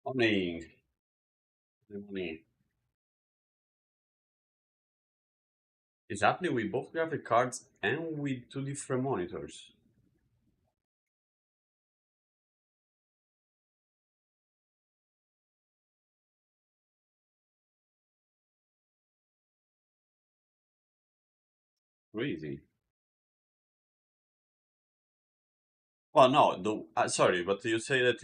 Morning. Good morning. It's happening with both graphic cards and with two different monitors. Crazy. Well, no, sorry, but you say that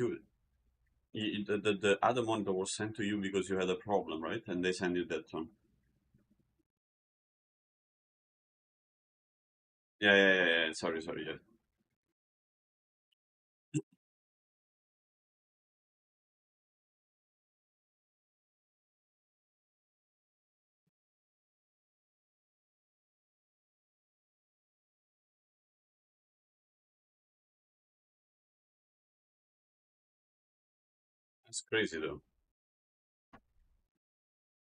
the other monitor was sent to you because you had a problem, right? And they sent you that one. Yeah. Sorry, yeah. That's crazy though.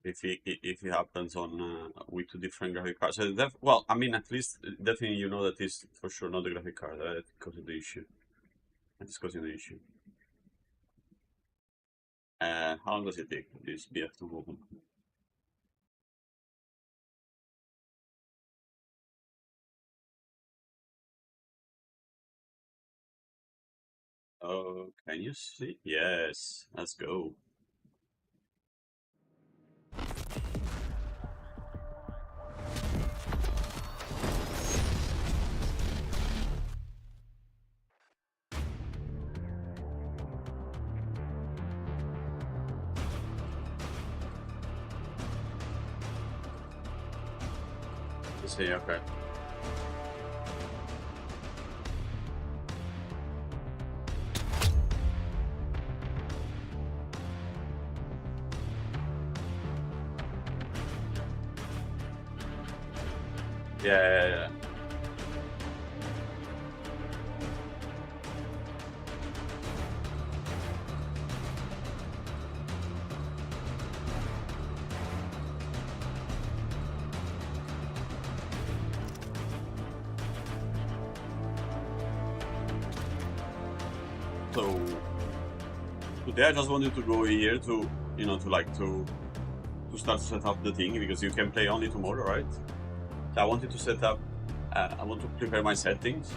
If it happens on with two different graphic cards, so well, I mean, at least definitely you know that is for sure not the graphic card that causing the issue. That's causing the issue. How long does it take this BF to open? Oh, can you see? Yes, let's go. Let's see, okay. Yeah. So today I just wanted to go here to, to start to set up the thing because you can play only tomorrow, right? So I wanted to set up. I want to prepare my settings.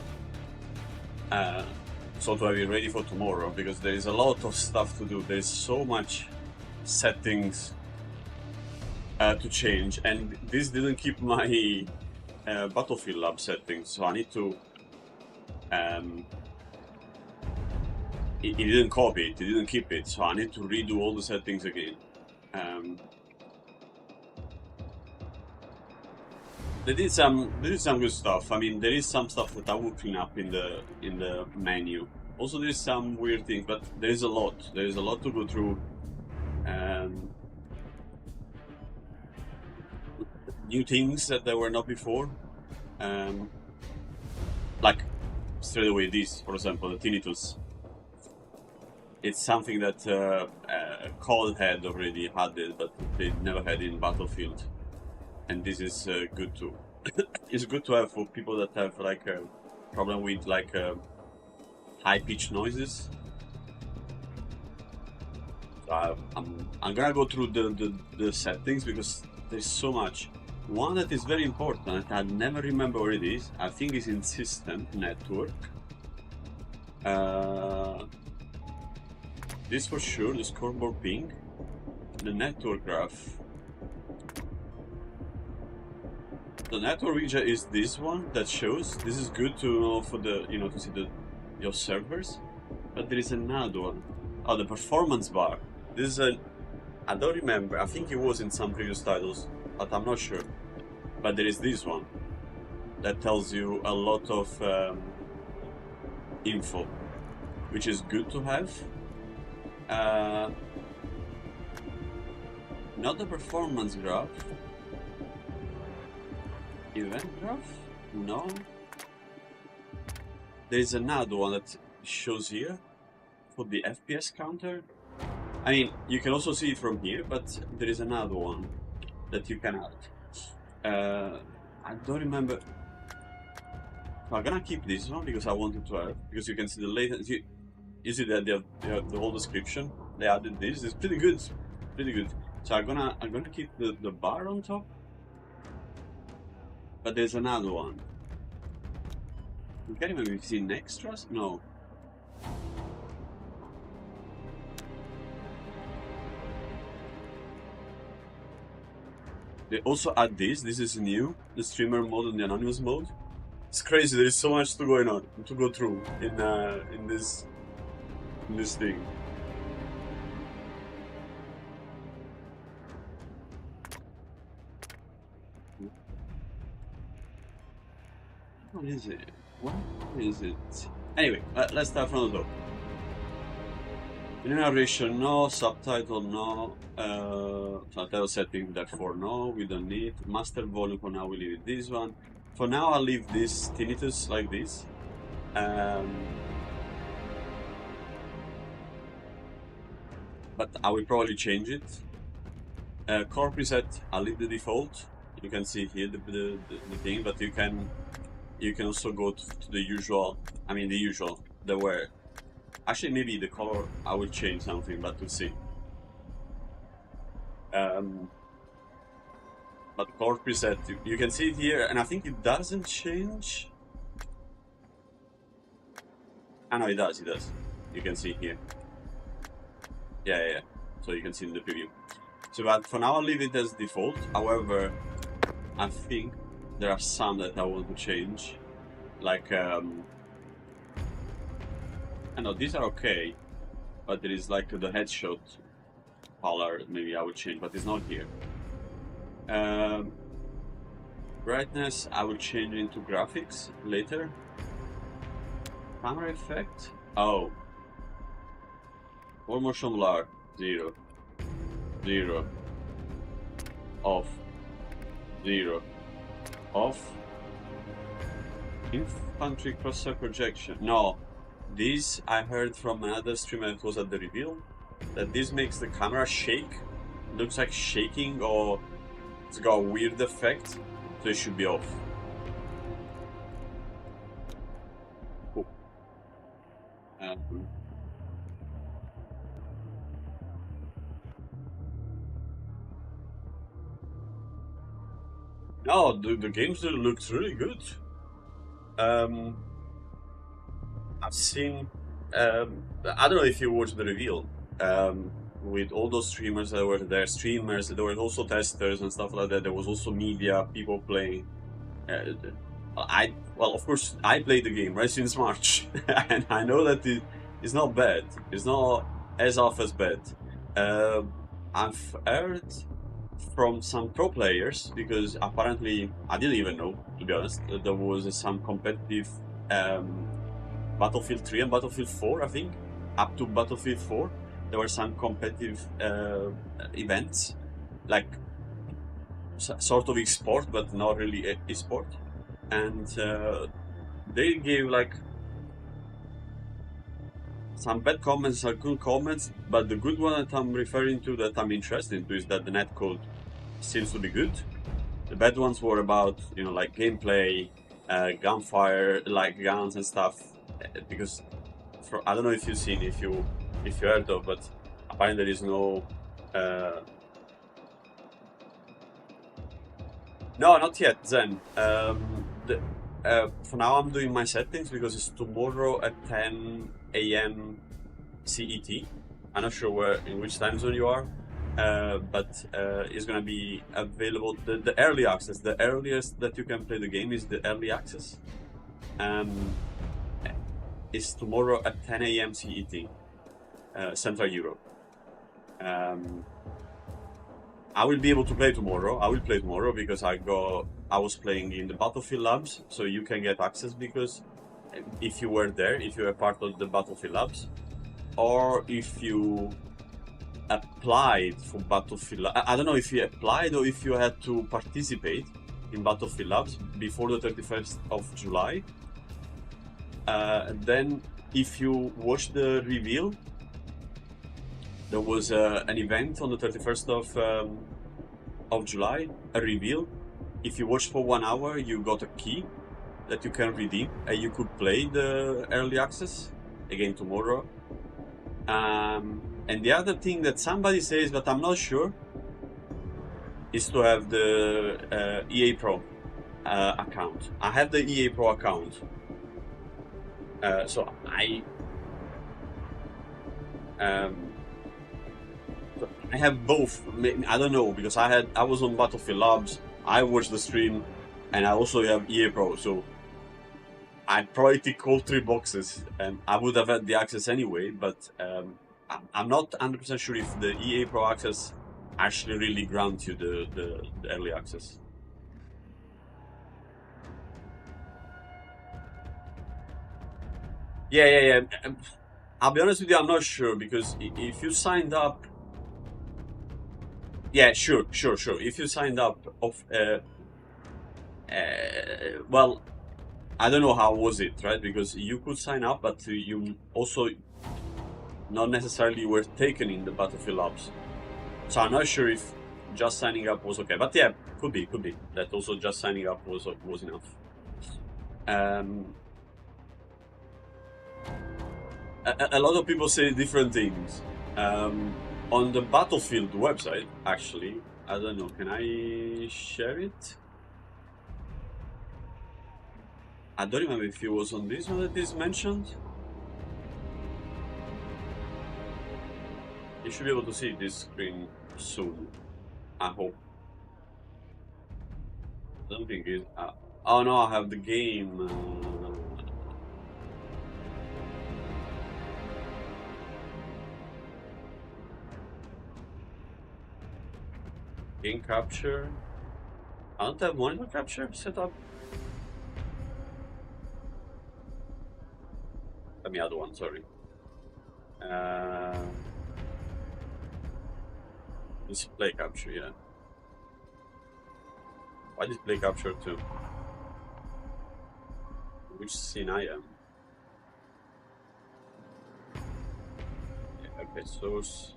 So to have it ready for tomorrow because there is a lot of stuff to do. There's so much settings to change, and this didn't keep my Battlefield Lab settings, so I need to. It didn't copy it, it didn't keep it, so I need to redo all the settings again. They did some good stuff. I mean, there is some stuff that I will clean up in the menu. Also, there's some weird things, but there is a lot. There is a lot to go through. New things that there were not before. Like straight away, this, for example, the tinnitus. it's something that COD had already had it, but they never had in Battlefield, and this is good too. It's good to have for people that have like a problem with like high-pitched noises. I'm gonna go through the settings because there's so much. One that is very important, I never remember what it is. I think it's in system network. This for sure, the scoreboard ping, the network graph. The network widget is this one that shows. This is good to know for the, you know, to see your servers. But there is another one. Oh, the performance bar. This is a, I don't remember. I think it was in some previous titles, but I'm not sure. But there is this one that tells you a lot of info, which is good to have. Not the performance graph. Event graph? No. There is another one that shows here for the FPS counter. I mean, you can also see it from here, but there is another one that you can add. I don't remember. I'm gonna keep this one because I wanted to have, because you can see the latency. You see that they have the whole description. They added this. It's pretty good, pretty good. So I'm gonna keep the bar on top. But there's another one. I can't remember if it's in extras. No. They also add this. This is new. The streamer mode and the anonymous mode. It's crazy. There is so much to go through in this thing. What is it? What is it? Anyway, let's start from the top. Narration, no. Subtitle, no. Subtitle setting, therefore, no. We don't need. Master volume, for now, we leave it this one. For now, I'll leave this tinnitus like this. But I will probably change it. Core preset, I'll leave the default. You can see here the thing, but you can also go to the usual. I mean, the usual. The where. Actually, maybe the color I will change something, but we'll see. But core preset, you can see it here, and I think it doesn't change. Ah, no, it does. It does. You can see here. Yeah. So you can see in the preview. So, but for now, I'll leave it as default. However, I think there are some that I want to change, like I know these are okay, but there is like the headshot color. Maybe I would change, but it's not here. Brightness, I will change into graphics later. Camera effect, oh. Full motion blur, 0. 0. Off. 0. Off. Infantry crosshair projection. No, this I heard from another streamer that was at the reveal, that this makes the camera shake. Looks like shaking, or it's got a weird effect, so it should be off. Cool. No, the games looks really good. I've seen. I don't know if you watched the reveal. With all those streamers that were there, there were also testers and stuff like that. There was also media, people playing. Well, of course, I played the game right since March, and I know that it's not bad. It's not as off as bad. I've heard from some pro players, because apparently I didn't even know, to be honest, there was some competitive Battlefield 3 and Battlefield 4, I think, up to Battlefield 4. There were some competitive events, like sort of e-sport, but not really e-sport, and they gave like some bad comments, some good comments, but the good one that I'm referring to, that I'm interested in, is that the netcode seems to be good. The bad ones were about, you know, like gameplay, gunfire, like guns and stuff. Because I don't know if you've seen, if you heard of, but apparently there is no. No, not yet, Zen. For now, I'm doing my settings because it's tomorrow at 10 a.m. CET. I'm not sure in which time zone you are, but it's gonna be available. The early access, the earliest that you can play the game is the early access. It's tomorrow at 10 a.m. CET, Central Europe. I will be able to play tomorrow. I will play tomorrow because I was playing in the Battlefield Labs, so you can get access because if you were there, if you were part of the Battlefield Labs, or if you applied for Battlefield Labs. I don't know if you applied or if you had to participate in Battlefield Labs before the 31st of July. Then if you watch the reveal, there was an event on the 31st of July, a reveal. If you watched for 1 hour, you got a key that you can redeem, and you could play the early access again tomorrow. And the other thing that somebody says, but I'm not sure, is to have the EA Pro account. I have the EA Pro account, so I have both. I don't know, because I was on Battlefield Labs, I watched the stream, and I also have EA Pro, so I probably tick all 3 boxes. I would have had the access anyway, but I'm not 100% sure if the EA Pro access actually really grants you the early access. Yeah. I'll be honest with you, I'm not sure, because if you signed up... Yeah, sure. If you signed up well, I don't know how was it, right? Because you could sign up, but you also not necessarily were taken in the Battlefield Labs. So I'm not sure if just signing up was okay. But yeah, could be that also just signing up was enough. A lot of people say different things. On the Battlefield website, actually, I don't know, can I share it? I don't remember if it was on this one that is mentioned. You should be able to see this screen soon, I hope. I don't think it... oh no, I have the game. Game capture. I don't have monitor capture set up. Let me add one, sorry. Display capture, yeah. Why display capture too? Which scene I am? Yeah, okay, source.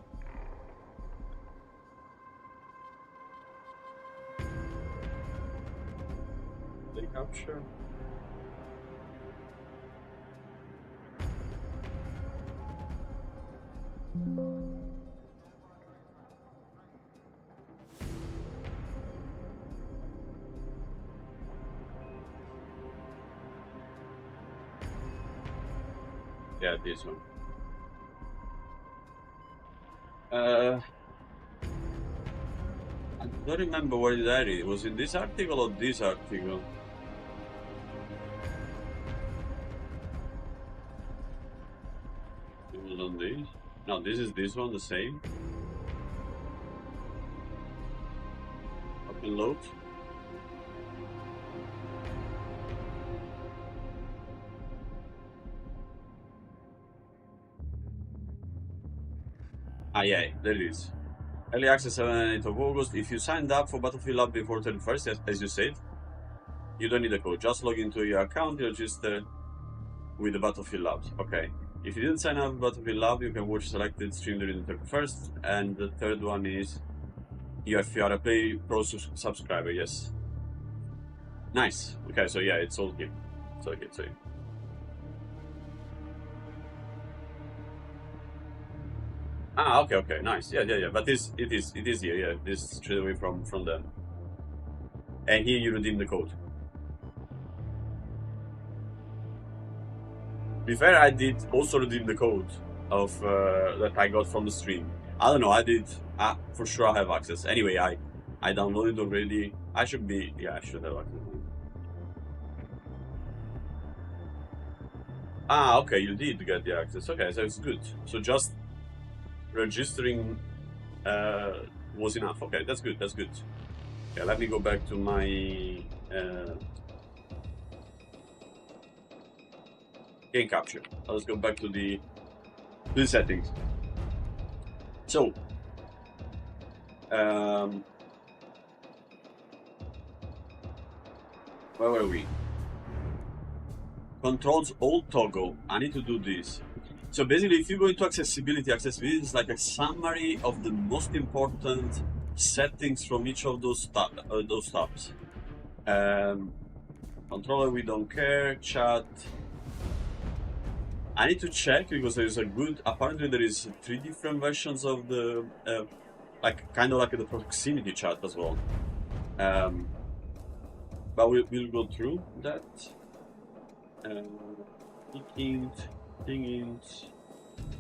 Display capture. Yeah, this one. I don't remember where did I read it. Was it this article or this article? It was on this? No, this is this one, the same. Open load. Yeah, there it is. Early access 7 and 8 of August. If you signed up for Battlefield Lab before 31st, as you said, you don't need a code. Just log into your account, you register with the Battlefield Labs. Okay. If you didn't sign up but feel love, you can watch selected stream during the 31st. And the third one is if you are a Play Pro subscriber, yes. Nice. Okay, so yeah, it's all here. So I can say. Ah, okay, nice. Yeah. But it is here. Yeah, this is straight away from them. And here you redeem the code. To be fair, I did also redeem the code of that I got from the stream. I don't know. I did. For sure, I have access. Anyway, I downloaded already. I should be. Yeah, I should have access. Ah, okay. You did get the access. Okay, so it's good. So just registering was enough. Okay, that's good. That's good. Yeah, let me go back to my game capture. Let's go back to the settings. So, where were we? Controls alt toggle. I need to do this. So basically, if you go into accessibility is like a summary of the most important settings from each of those tabs. Controller, we don't care. Chat. I need to check because there is a good. Apparently, there is 3 different versions of the kind of like the proximity chat as well. But we'll go through that. Things.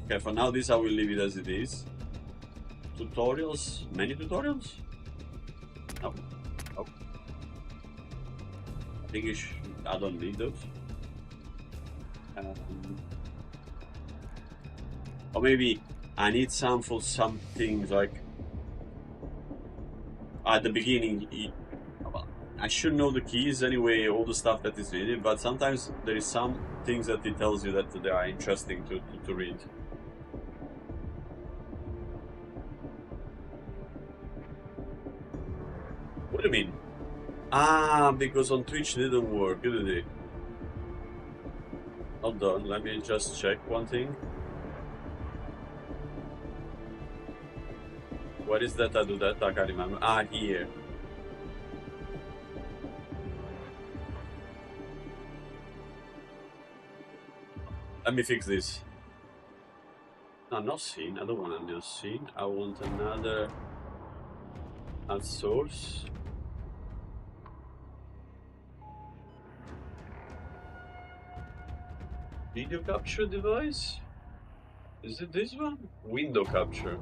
Okay, for now, this I will leave it as it is. Tutorials, many tutorials? No. Oh. I think I don't need those. Or maybe I need some for some things like at the beginning. I should know the keys anyway, all the stuff that is needed, but sometimes there is some things that it tells you that they are interesting to read. What do you mean? Ah, because on Twitch it didn't work, did it? Hold on, let me just check one thing. What is that? I do that? I can't remember. Ah, here. Let me fix this. No, not scene. I don't want a new scene. I want another add source. Video capture device? Is it this one? Window capture.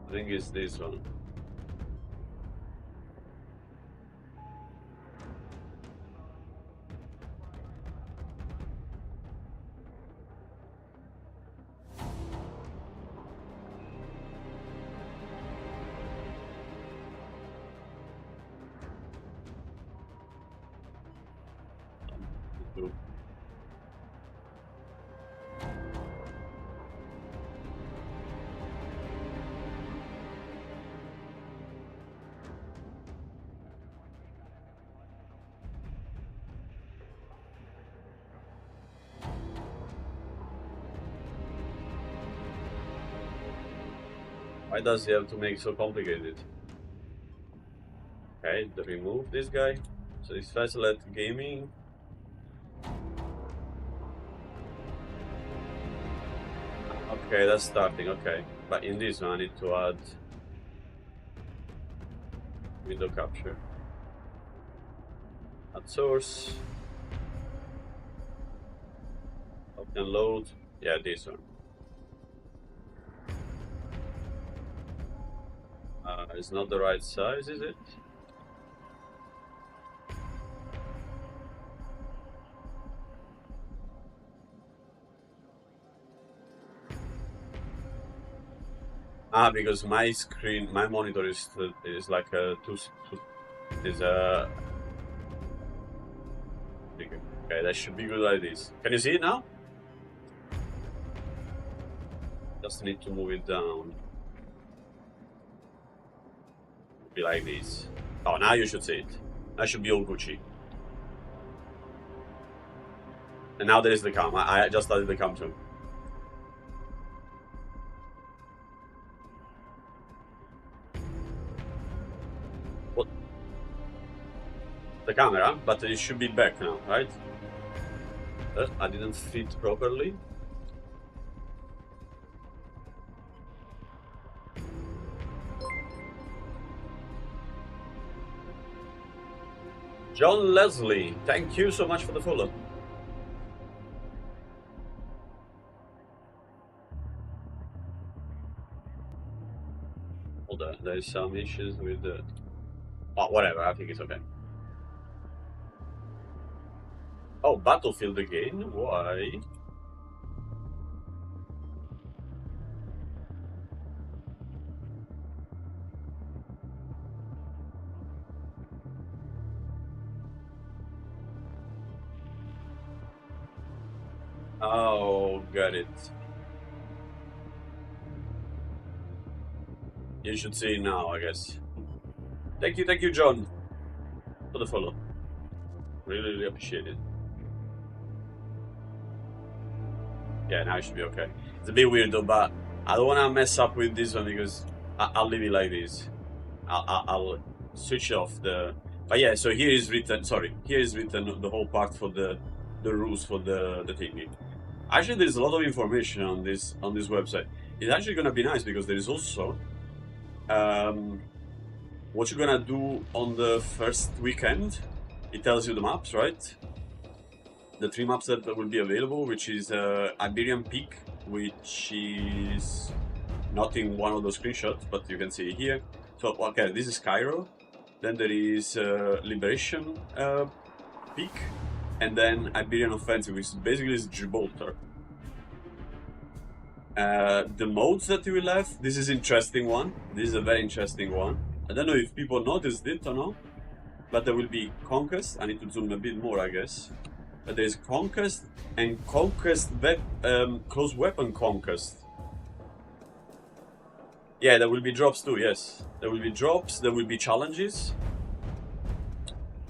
I think it's this one. Why does he have to make it so complicated? Okay, remove this guy. So it's Facilite Gaming. Okay, that's starting, okay. But in this one I need to add window capture. Add source. Open load. Yeah, this one. It's not the right size, is it? Ah, because my screen, my monitor is like a okay, that should be good like this. Can you see it now? Just need to move it down. Be like this. Oh, now you should see it. That should be all Gucci. And now there is the cam. I just added the cam too. the camera, but it should be back now, right? I didn't fit properly. John Leslie, thank you so much for the follow. Hold on, there's some issues with the... Oh, whatever, I think it's okay. Oh, Battlefield again? Why? Oh, got it. You should see now, I guess. Thank you, John, for the follow. Really, really appreciate it. Yeah, now it should be okay. It's a bit weird though, but I don't want to mess up with this one because I'll leave it like this. I'll switch off the... But yeah, so here is written, sorry, here is written the whole part for the rules for the thingy. Actually, there's a lot of information on this website. It's actually gonna be nice because there is also what you're gonna do on the first weekend. It tells you the maps, right? The 3 maps that will be available, which is Iberian Peak, which is not in one of those screenshots, but you can see it here. So, okay, this is Cairo. Then there is Liberation Peak, and then Iberian Offensive, which basically is Gibraltar. The modes that you will have, this is interesting one. This is a very interesting one. I don't know if people noticed it or not, but there will be Conquest. I need to zoom a bit more, I guess. But there's Conquest and Conquest close weapon Conquest. Yeah, there will be drops too, yes. There will be drops, there will be challenges.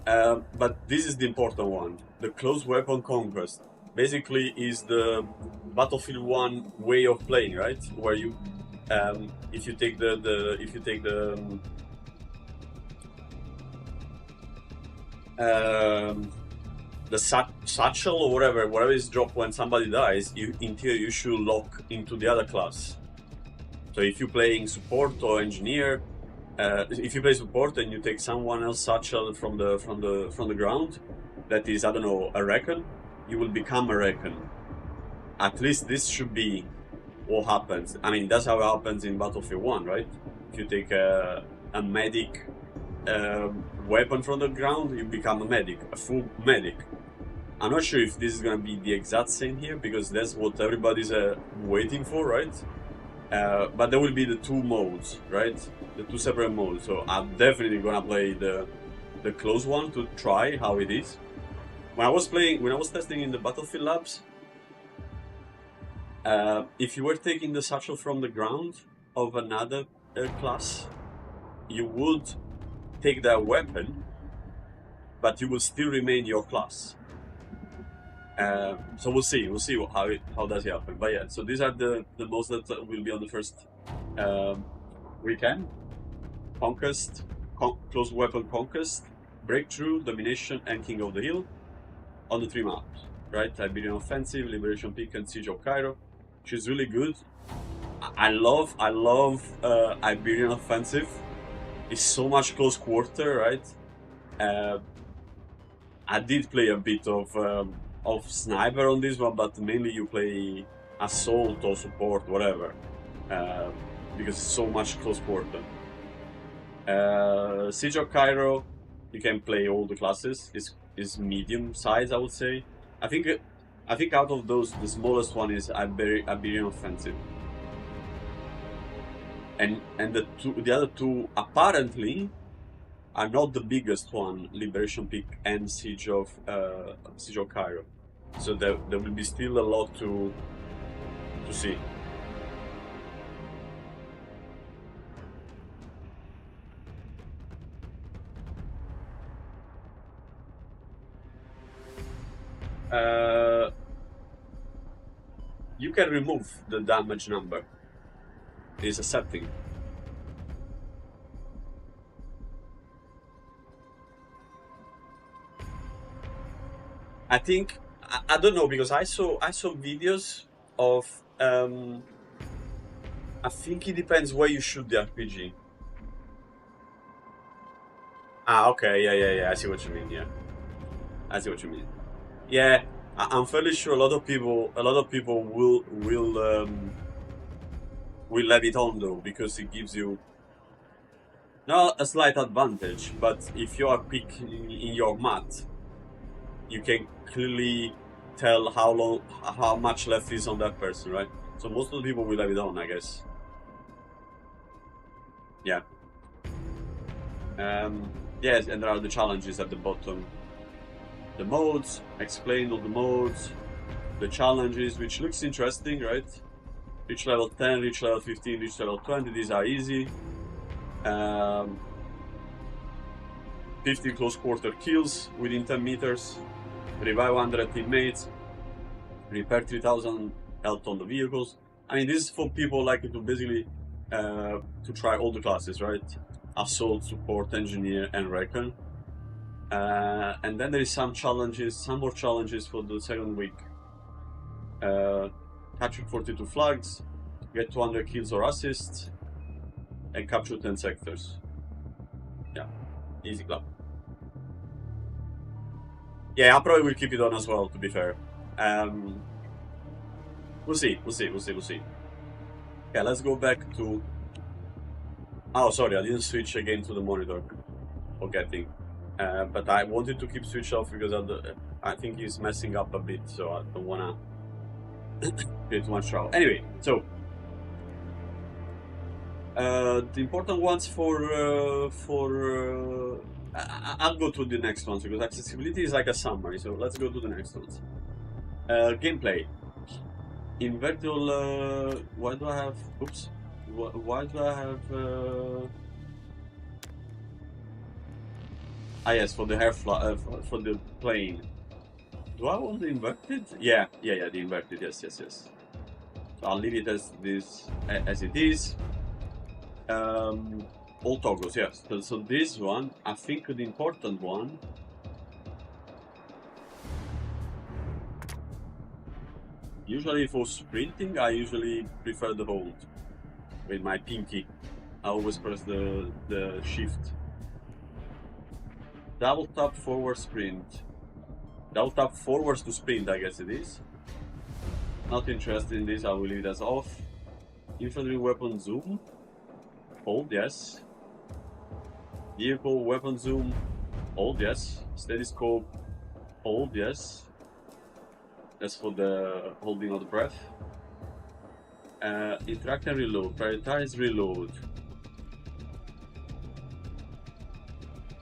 But this is the important one. The close weapon Conquest basically is the Battlefield 1 way of playing, right? Where you, if you take the satchel or whatever is dropped when somebody dies, in theory you should lock into the other class. So if you're playing support or engineer, if you play support and you take someone else satchel from the ground, that is, I don't know, a recon, you will become a recon. At least this should be what happens. I mean, that's how it happens in Battlefield 1, right? If you take a medic weapon from the ground, you become a medic, a full medic. I'm not sure if this is gonna be the exact same here, because that's what everybody's waiting for, right? But there will be the 2 modes, right? The 2 separate modes. So I'm definitely gonna play the close one to try how it is. When I was testing in the Battlefield Labs, if you were taking the satchel from the ground of another class, you would take that weapon, but you will still remain your class. So we'll see how does it happen. But yeah, so these are the modes that will be on the first weekend: Conquest, Close Weapon Conquest, Breakthrough, Domination, and King of the Hill on the 3 maps, right? Iberian Offensive, Liberation Peak, and Siege of Cairo, which is really good. I love Iberian Offensive. It's so much close quarter, right? I did play a bit of sniper on this one, but mainly you play assault or support, whatever, because it's so much close quarter. Siege of Cairo, you can play all the classes. Is medium size, I would say. I think out of those, the smallest one is Iberian Offensive, and the other 2 apparently are not the biggest one, Liberation Peak and Siege of Cairo. So there will be still a lot to see. You can remove the damage number. It's a setting. I think I don't know, because I saw videos of I think it depends where you shoot the RPG. Ah, okay, yeah. I see what you mean. Yeah, I see what you mean. Yeah, I'm fairly sure a lot of people will have it on though, because it gives you not a slight advantage, but if you are quick in your math, you can clearly tell how much left is on that person, right? So most of the people will have it on, I guess. Yeah. Yes, and there are the challenges at the bottom. The modes, explain all the modes, the challenges, which looks interesting, right? Reach level 10, reach level 15, reach level 20, these are easy. 50 close quarter kills within 10 meters, revive 100 teammates, repair 3000 health on the vehicles. I mean, this is for people like to basically to try all the classes, right? Assault, support, engineer, and recon. And then there is some more challenges for the second week. Capture 42 flags, get 200 kills or assists, and capture 10 sectors. Yeah, easy club. Yeah, I probably will keep it on as well, to be fair. We'll see. Okay, let's go back to... Oh, sorry, I didn't switch again to the monitor. Forgetting. But I wanted to keep switch off because I think he's messing up a bit, so I don't wanna get too much trouble. Anyway, so the important ones I'll go to the next ones because accessibility is like a summary. So let's go to the next ones. Gameplay. In virtual, why do I have? Oops. Why do I have? Ah yes, for the for the plane. Do I want the inverted? Yeah, the inverted. Yes. So I'll leave it as this as it is. All toggles, yes. So this one, I think the important one. Usually for sprinting, I usually prefer the hold with my pinky. I always press the shift. Double tap forward sprint. Double tap forwards to sprint, I guess it is. Not interested in this, I will leave it as off. Infantry weapon zoom. Hold, yes. Vehicle weapon zoom. Hold, yes. Steady scope. Hold, yes. That's for the holding of the breath. Interact and reload. Prioritize reload.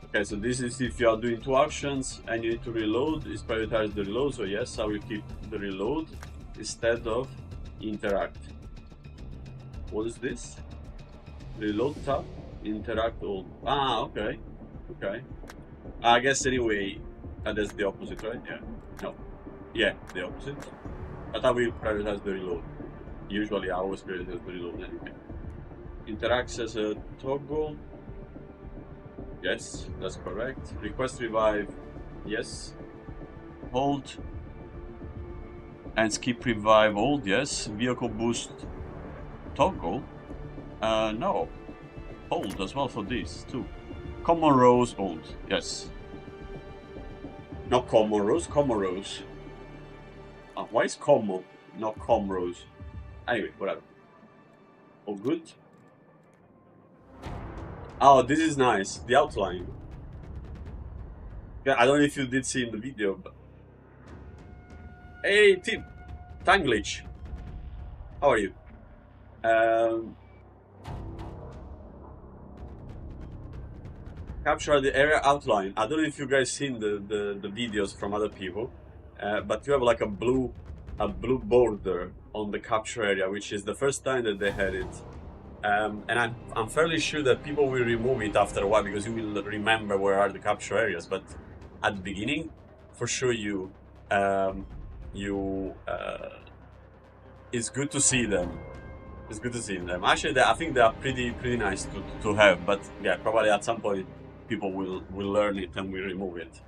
Okay, so this is if you are doing two actions and you need to reload, is prioritize the reload. So yes, I will keep the reload instead of interact. What is this? Reload tab, interact all. Ah, okay. I guess anyway, that's the opposite, right? Yeah. No. Yeah, the opposite. But I will prioritize the reload. Usually I always prioritize the reload anyway. Interacts as a toggle. Yes, that's correct. Request revive. Yes. Hold. And skip revive hold. Yes. Vehicle boost toggle. No. Hold as well for this too. Common rows hold. Yes. Not common rows. Common rows. Why is common, not com rows? Anyway, whatever. All good. Oh, this is nice. The outline. Yeah, I don't know if you did see in the video, but... Hey, Tim! Time glitch. How are you? Capture the area outline. I don't know if you guys seen the videos from other people, but you have like a blue border on the capture area, which is the first time that they had it. And I'm fairly sure that people will remove it after a while because you will remember where are the capture areas. But at the beginning, for sure, it's good to see them. It's good to see them. Actually, I think they are pretty nice to have. But yeah, probably at some point people will learn it and will remove it.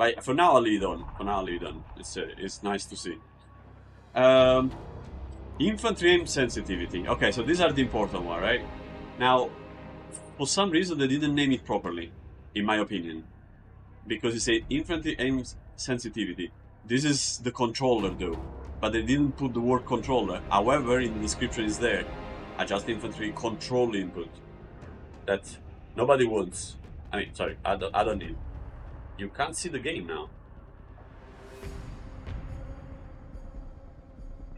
But for now, I'll leave it on. For now, I'll leave it on. It's nice to see. Infantry aim sensitivity. Okay, so these are the important one, right? Now, for some reason, they didn't name it properly, in my opinion. Because it said infantry aim sensitivity. This is the controller, though. But they didn't put the word controller. However, in the description is there. Adjust infantry control input. That nobody wants. I mean, sorry, I don't need. You can't see the game now.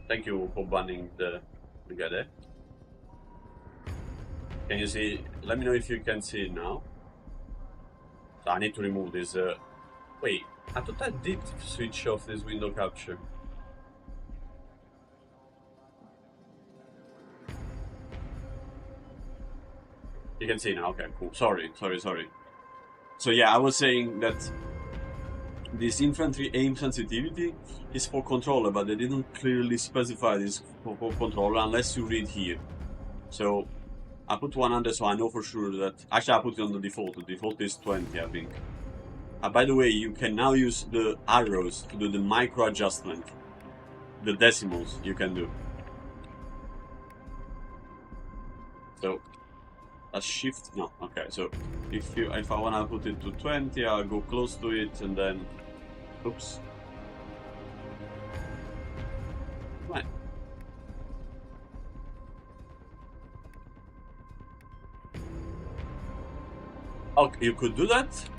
Thank you for banning the guy there. Can you see? Let me know if you can see it now. So I need to remove this. Wait, I thought I did switch off this window capture. You can see now. Okay, cool. Sorry. So yeah, I was saying that this infantry aim sensitivity is for controller, but they didn't clearly specify this for controller unless you read here. So I put 100, so I know for sure that... Actually, I put it on the default. The default is 20, I think. By the way, you can now use the arrows to do the micro adjustment. The decimals you can do. So a shift, no, okay, so if I wanna put it to 20, I'll go close to it and then, oops. Right. Oh, you could do that?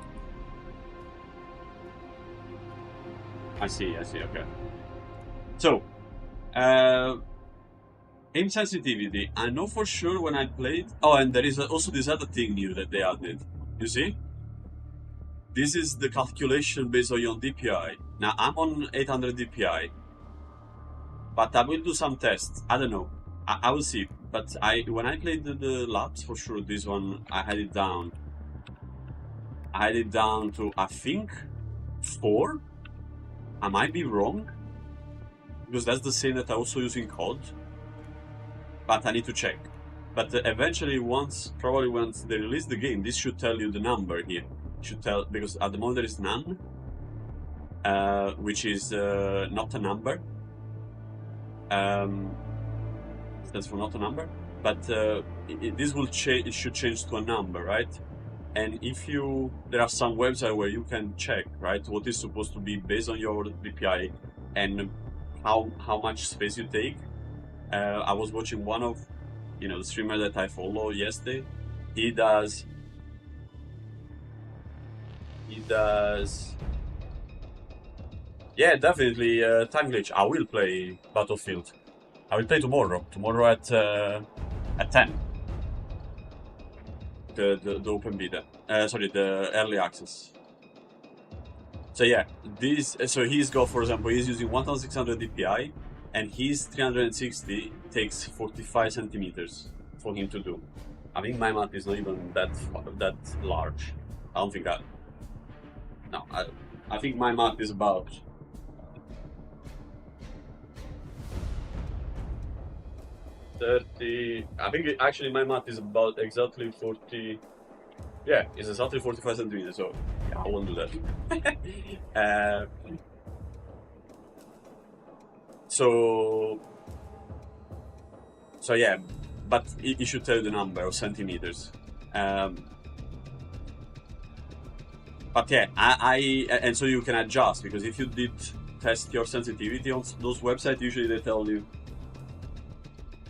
I see, okay. So, aim sensitivity, I know for sure when I played... Oh, and there is also this other thing new that they added. You see? This is the calculation based on your DPI. Now, I'm on 800 DPI. But I will do some tests. I don't know. I will see. But when I played the laps, for sure, this one, I had it down. I had it down to, I think, 4? I might be wrong. Because that's the same that I also use in COD. But I need to check. But eventually, probably once they release the game, this should tell you the number here. Should tell, because at the moment there is none, which is not a number. That's for not a number. But this will change. It should change to a number, right? And if there are some websites where you can check, right, what is supposed to be based on your DPI and how much space you take. I was watching one of, the streamer that I follow yesterday. He does. Yeah, definitely time glitch. I will play Battlefield. I will play tomorrow. Tomorrow at 10. The open beta. Sorry, the early access. So yeah, so he's got, for example, he's using 1600 DPI. And his 360 takes 45 centimeters for him to do. I think my map is not even that large. I don't think that. No, I think my map is about 30. I think actually my map is about exactly 40. Yeah, it's exactly 45 centimeters. So yeah, I won't do that. So yeah, but it should tell you the number of centimeters. But yeah, and so you can adjust, because if you did test your sensitivity on those websites, usually they tell you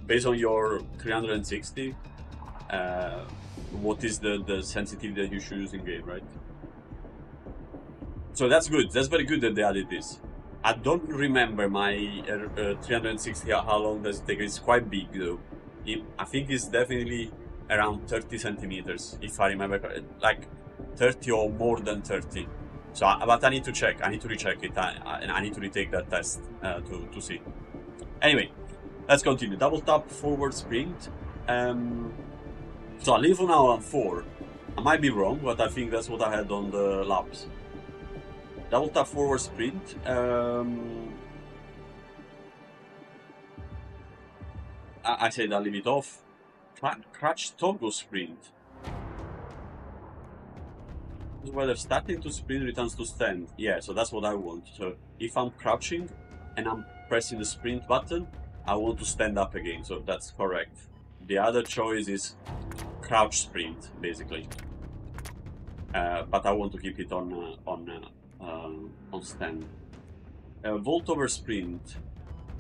based on your 360 what is the sensitivity that you should use in game, right? So that's good. That's very good that they added this. I don't remember my 360, how long does it take. It's quite big though. I think it's definitely around 30 centimeters, if I remember, like 30 or more than 30. So, but I need to check. I need to recheck it, and I need to retake that test to see. Anyway, let's continue. Double tap forward sprint. So I leave for now on 4. I might be wrong, but I think that's what I had on the laps. Double tap forward sprint. I said I'll leave it off. Crouch toggle sprint. whether starting to sprint returns to stand. Yeah, so that's what I want. So if I'm crouching and I'm pressing the sprint button, I want to stand up again. So that's correct. The other choice is crouch sprint, basically. But I want to keep it on stand. Vault over sprint.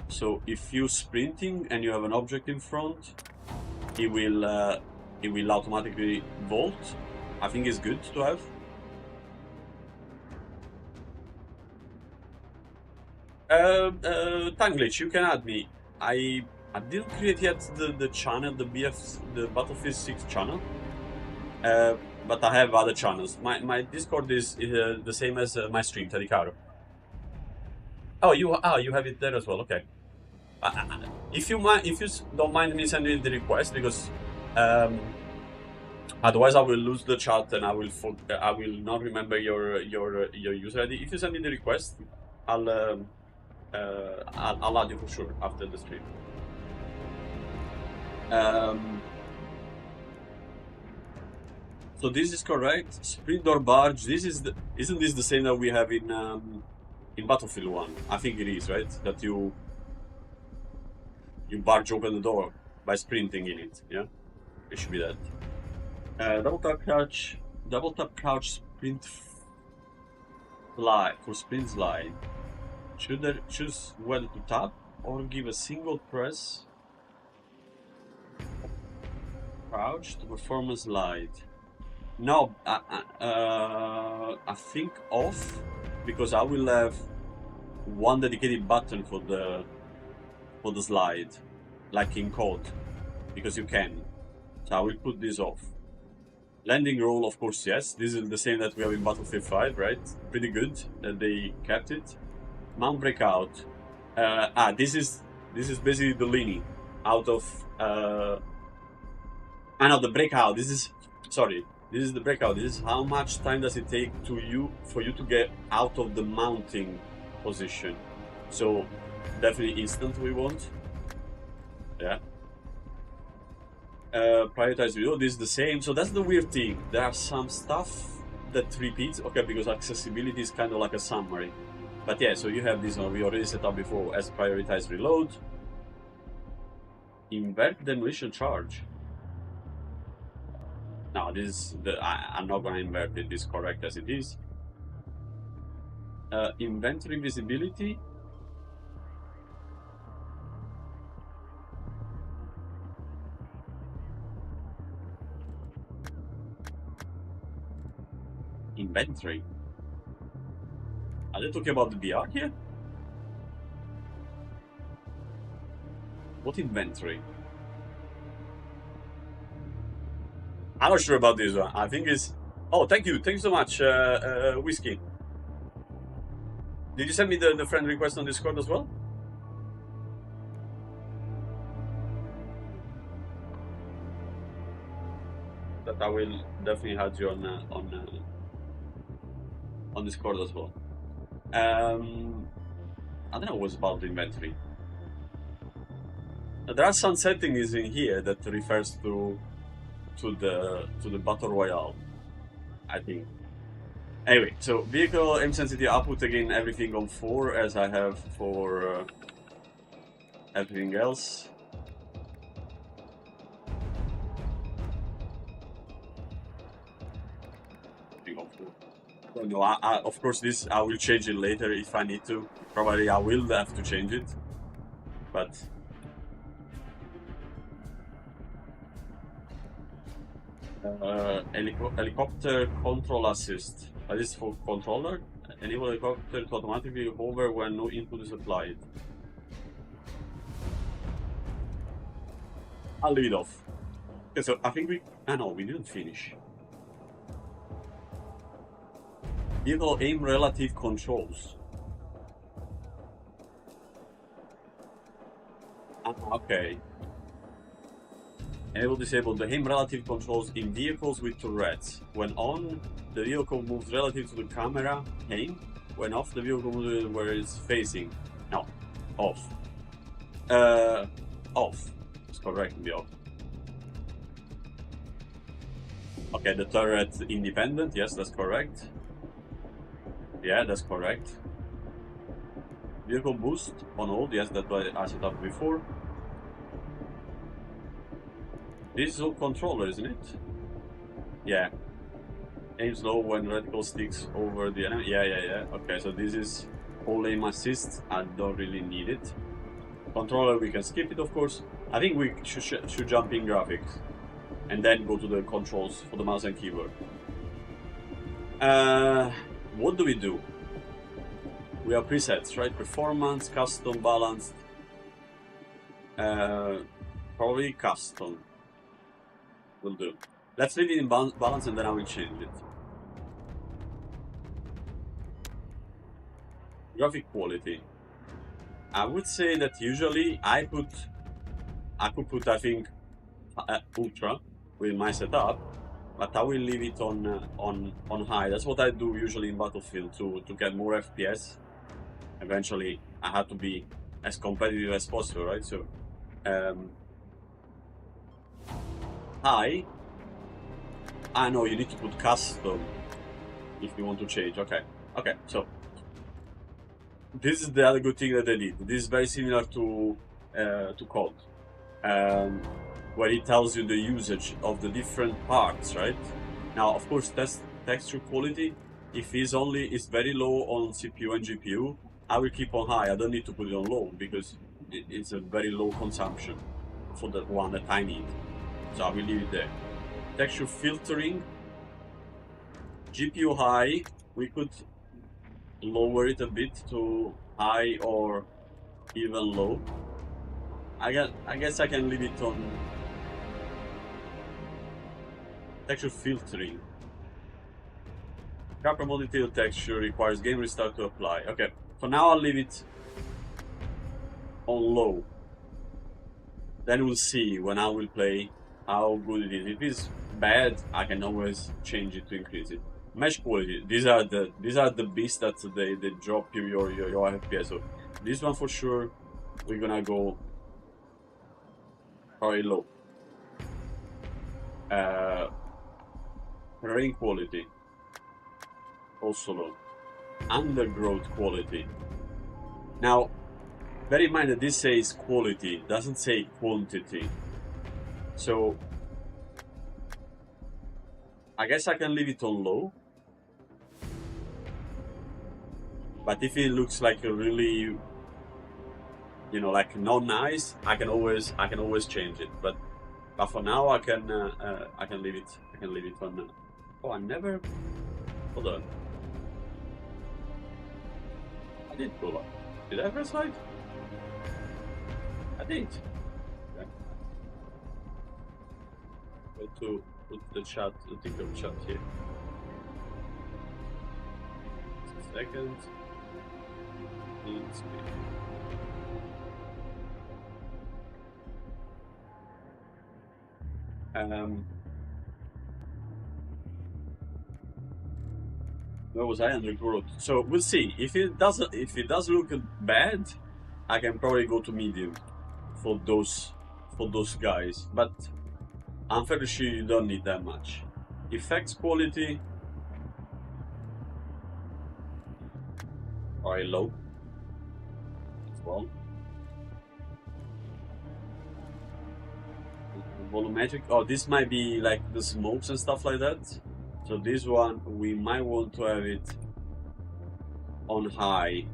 So if you're sprinting and you have an object in front, it will automatically vault. I think it's good to have. Tanglitch, you can add me. I didn't create yet the channel, the Battlefield 6 channel. But I have other channels. My Discord is the same as my stream, Tedicaro. Oh, you have it there as well. Okay. If you don't mind me sending the request, because otherwise I will lose the chat and I will not remember your user ID. If you send me the request, I'll add you for sure after the stream. So this is correct. Sprint or barge. Isn't this the same that we have in Battlefield 1? I think it is, right? That you barge open the door by sprinting in it. Yeah, it should be that. Double tap crouch, sprint slide. For sprint slide, should I choose whether to tap or give a single press crouch to perform a slide? No, I think off, because I will have one dedicated button for the slide, like in code, because you can. So I will put this off. Landing roll, of course, yes. This is the same that we have in Battlefield 5, right? Pretty good that they kept it. Mount breakout. This is basically the leaning out of. The breakout. This is the breakout. This is how much time does it take for you to get out of the mounting position. So definitely instant we want. Yeah. Prioritize video. This is the same. So that's the weird thing. There are some stuff that repeats. Okay, because accessibility is kind of like a summary. But yeah, so you have this one we already set up before as prioritize reload. Invert demolition charge. No, I'm not going to invert it. This is correct as it is. Inventory visibility. Inventory. Are they talking about the BR here? What inventory? I'm not sure about this one. I think it's... Oh, thank you. Thank you so much, Whiskey. Did you send me the friend request on Discord as well? That I will definitely add you on Discord as well. I don't know what's about the inventory. There are some settings in here that refers to the battle royale, I think. Anyway, so vehicle aim sensitivity, I'll put again everything on 4 as I have for everything else. No, of course this I will change it later if I need to. Probably I will have to change it, but helicopter control assist. This is for controller. Enable helicopter to automatically hover when no input is applied. I'll leave it off. Okay, so I think we didn't finish. Vehicle aim relative controls. Okay. Enable disable the aim relative controls in vehicles with turrets. When on, the vehicle moves relative to the camera aim. When off, the vehicle moves where it's facing. No, off. Off. It's correct, be off. Okay, the turret independent, yes, that's correct. Yeah, that's correct. Vehicle boost on hold, yes, that's what I set up before. This is all controller, isn't it? Yeah. Aim slow when reticle sticks over the enemy. Yeah. Okay, so this is all aim assist. I don't really need it. Controller, we can skip it, of course. I think we should jump in graphics and then go to the controls for the mouse and keyboard. What do we do? We have presets, right? Performance, custom, balanced. Probably custom will do. Let's leave it in balance and then I will change it. Graphic quality. I would say that usually I could put I think ultra with my setup, but I will leave it on high. That's what I do usually in Battlefield to get more FPS. Eventually, I have to be as competitive as possible, right? So high. I know you need to put custom if you want to change. Okay, so this is the other good thing that they did. This is very similar to COD, where it tells you the usage of the different parts, right? Now, of course, texture quality, if it's very low on CPU and GPU, I will keep on high. I don't need to put it on low because it's a very low consumption for the one that I need. So I will leave it there. Texture filtering, GPU high, we could lower it a bit to high or even low. I guess I can leave it on texture filtering. Proper multi-detail texture requires game restart to apply. Okay, for now I'll leave it on low. Then we'll see when I will play how good it is. If it's bad, I can always change it to increase it. Mesh quality. These are the beasts that they drop your FPS. So this one for sure, we're gonna go very low. Terrain quality also low. Undergrowth quality. Now, bear in mind that this says quality, doesn't say quantity. So I guess I can leave it on low. But if it looks like a really, like not nice, I can always change it. But for now, I can leave it. I can leave it on. Oh, I never. Hold on. I did pull up. Did I ever slide? I did. Okay. Go to put the chat, the TikTok chat here. Just a second. Where was I? Undergrowth. So we'll see. If it does look bad, I can probably go to medium for those guys. But I'm fairly sure you don't need that much. Effects quality. Very low. Well, volumetric. Oh, this might be like the smokes and stuff like that. So this one we might want to have it on high.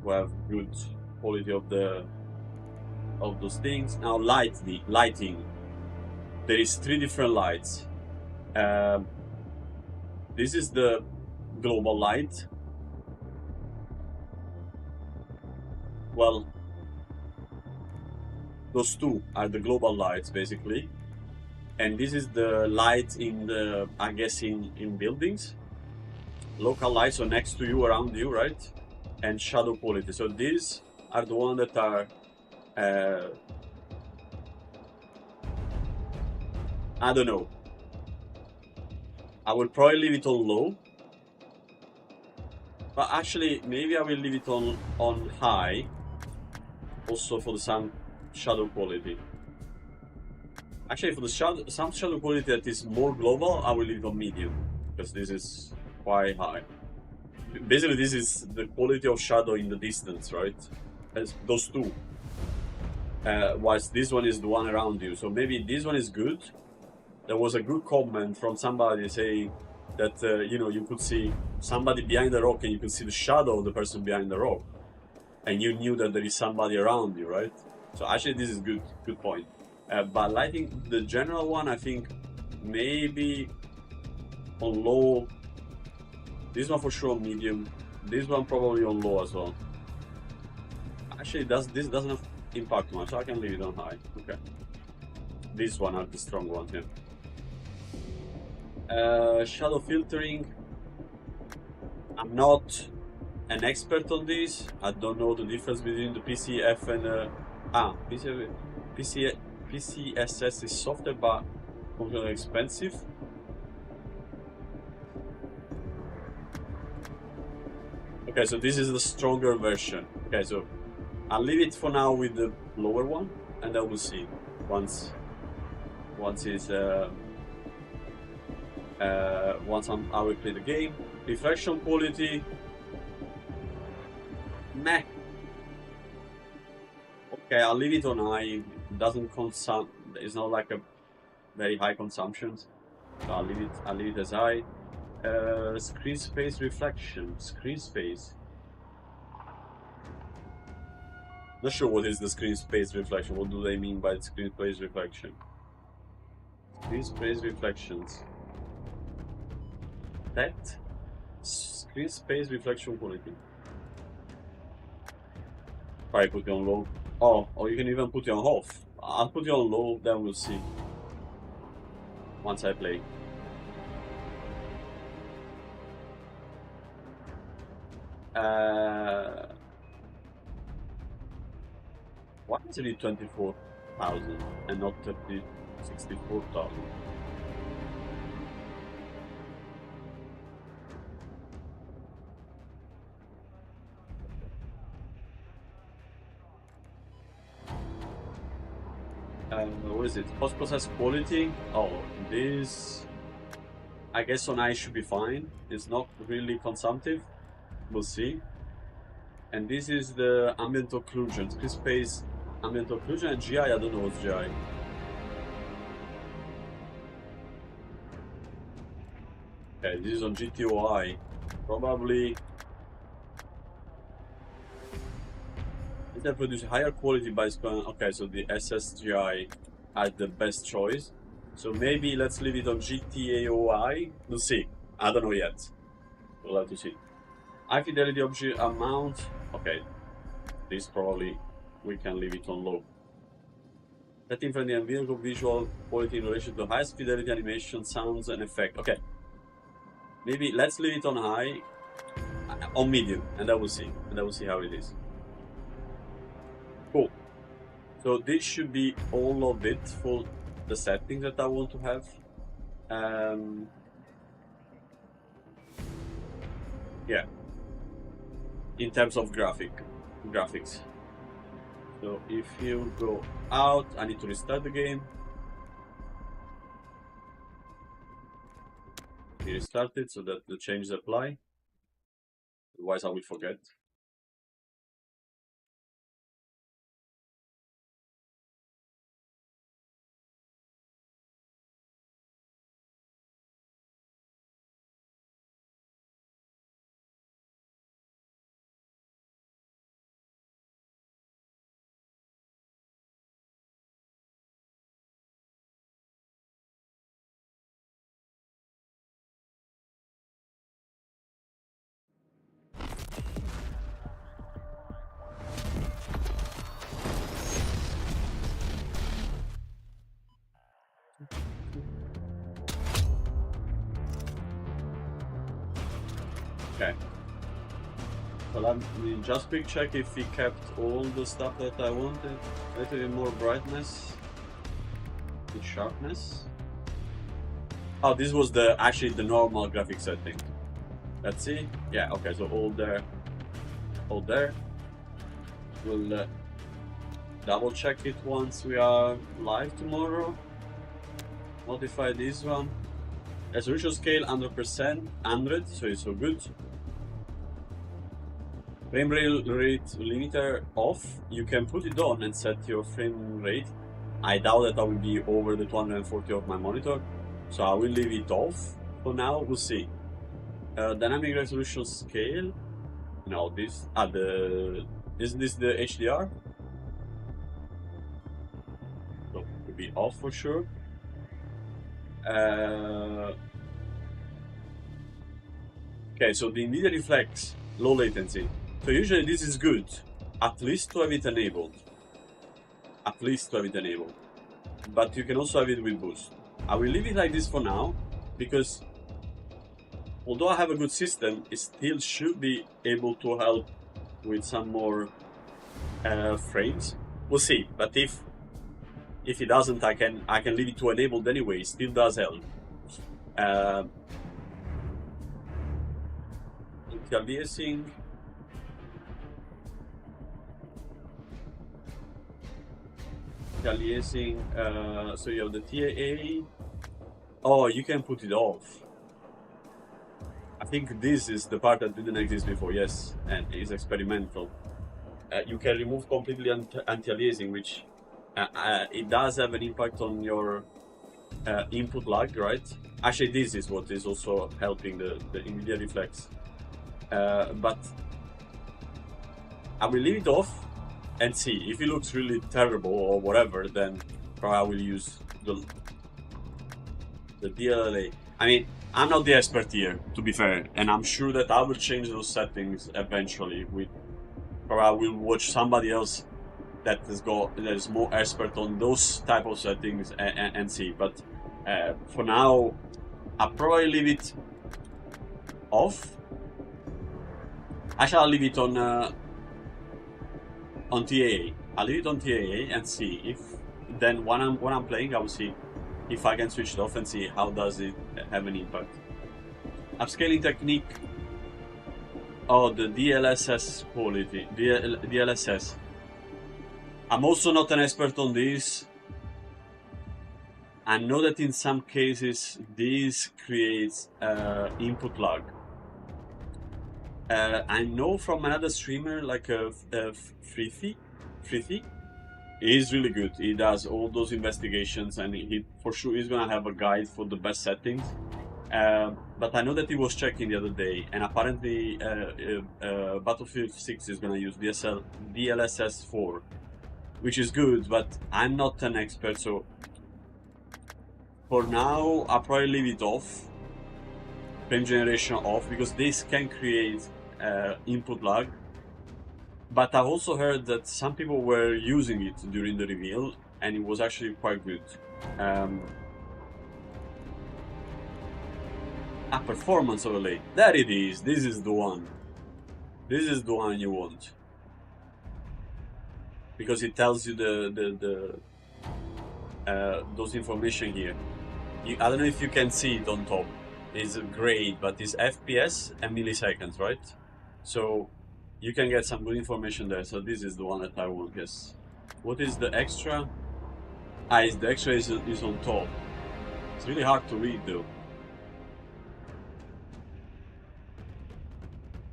We have good quality of those things. Now lighting. There is 3 different lights. This is the global light. Well, those 2 are the global lights basically, and this is the light in the, I guess, in buildings. Local lights, so next to you, around you, right? And shadow quality. So these are the ones that are I don't know. I will probably leave it on low. But actually, maybe I will leave it on high. Also for the sun shadow quality. Actually, for the some shadow quality that is more global, I will leave it on medium, because this is quite high. Basically, this is the quality of shadow in the distance, right? As those two. Whilst this one is the one around you. So maybe this one is good. There was a good comment from somebody saying that, you know, you could see somebody behind the rock and you could see the shadow of the person behind the rock. And you knew that there is somebody around you, right? So actually, this is good point. But lighting, the general one, I think maybe on low. This one for sure on medium. This one probably on low as well. Actually, this doesn't impact much, so I can leave it on high. Okay. This one are the strong ones, yeah. Shadow filtering. I'm not an expert on this. I don't know the difference between the PCF and PCSS is softer but completely expensive. Okay, so this is the stronger version. Okay, so I'll leave it for now with the lower one, and then we'll see once it's once I will play the game. Reflection quality, meh. Okay, I'll leave it on high. It doesn't consume. It's not like a very high consumption. So I'll leave it as high. Screen space reflection. Screen space. Not sure what is the screen space reflection. What do they mean by screen space reflection? Screen space reflections. That screen space reflection quality. Probably put it on low. Oh, or you can even put it on off. I'll put it on low, then we'll see. Once I play. Why is it 24,000 and not 64,000? What is it? Post-process quality? Oh, this I guess on high should be fine. It's not really consumptive. We'll see. And this is the ambient occlusion. Screen space ambient occlusion and GI. I don't know what's GI. Okay, this is on GTOI. Probably. They produce higher quality by span. Okay, so the SSGI are the best choice. So maybe let's leave it on GTAOI. We'll see. I don't know yet. We'll have to see. High fidelity object amount. Okay, this probably we can leave it on low. Setting from the vehicle visual quality in relation to highest fidelity animation, sounds, and effect. Okay, maybe let's leave it on high, on medium, and then we'll see. And then we'll see how it is. Cool. So this should be all of it for the settings that I want to have. Yeah. In terms of graphics. So if you go out, I need to restart the game. We restart it so that the changes apply. Otherwise I will forget. Okay. Well, let me just quick check if he kept all the stuff that I wanted. A little bit more brightness, and sharpness. Oh, this was actually the normal graphic setting. Let's see. Yeah. Okay. So all there. All there. We'll double check it once we are live tomorrow. Modify this one. Resolution scale 100%, 100, so it's so good. Frame rate limiter off. You can put it on and set your frame rate. I doubt that I will be over the 240 of my monitor, so I will leave it off for now. We'll see. Dynamic resolution scale. No, this isn't this the HDR? So it will be off for sure. Okay, so the NVIDIA Reflex, low latency. So usually this is good, at least to have it enabled. At least to have it enabled. But you can also have it with boost. I will leave it like this for now, because although I have a good system, it still should be able to help with some more frames. We'll see, but if it doesn't, I can leave it to enabled anyway. It still does help. Interliaising. So you have the TAA. Oh, you can put it off. I think this is the part that didn't exist before, yes, and is experimental. You can remove completely anti-aliasing, which it does have an impact on your input lag, right? Actually, this is what is also helping the NVIDIA Reflex. But I will leave it off and see. If it looks really terrible or whatever, then probably I will use the DLLA. I mean, I'm not the expert here, to be fair, and I'm sure that I will change those settings eventually. Or I will watch somebody else that is more expert on those type of settings and see. But for now, I'll probably leave it off. Actually, I'll leave it on TAA. I'll leave it on TAA and see if then when I'm playing, I will see if I can switch it off and see how does it have an impact. Upscaling technique. Oh, the DLSS quality. DLSS. I'm also not an expert on this. I know that in some cases this creates input lag. I know from another streamer like Frithy, he's really good. He does all those investigations, and he for sure is gonna have a guide for the best settings. But I know that he was checking the other day, and apparently Battlefield 6 is gonna use DLSS 4, which is good. But I'm not an expert, so for now I'll probably leave it off. Frame generation off, because this can create input lag. But I've also heard that some people were using it during the reveal, and it was actually quite good. A performance overlay. There it is. This is the one. This is the one you want, because it tells you those information here. I don't know if you can see it on top. It's great, but it's FPS and milliseconds, right? So you can get some good information there. So this is the one that I want. Yes. What is the extra? The extra is on top. It's really hard to read though.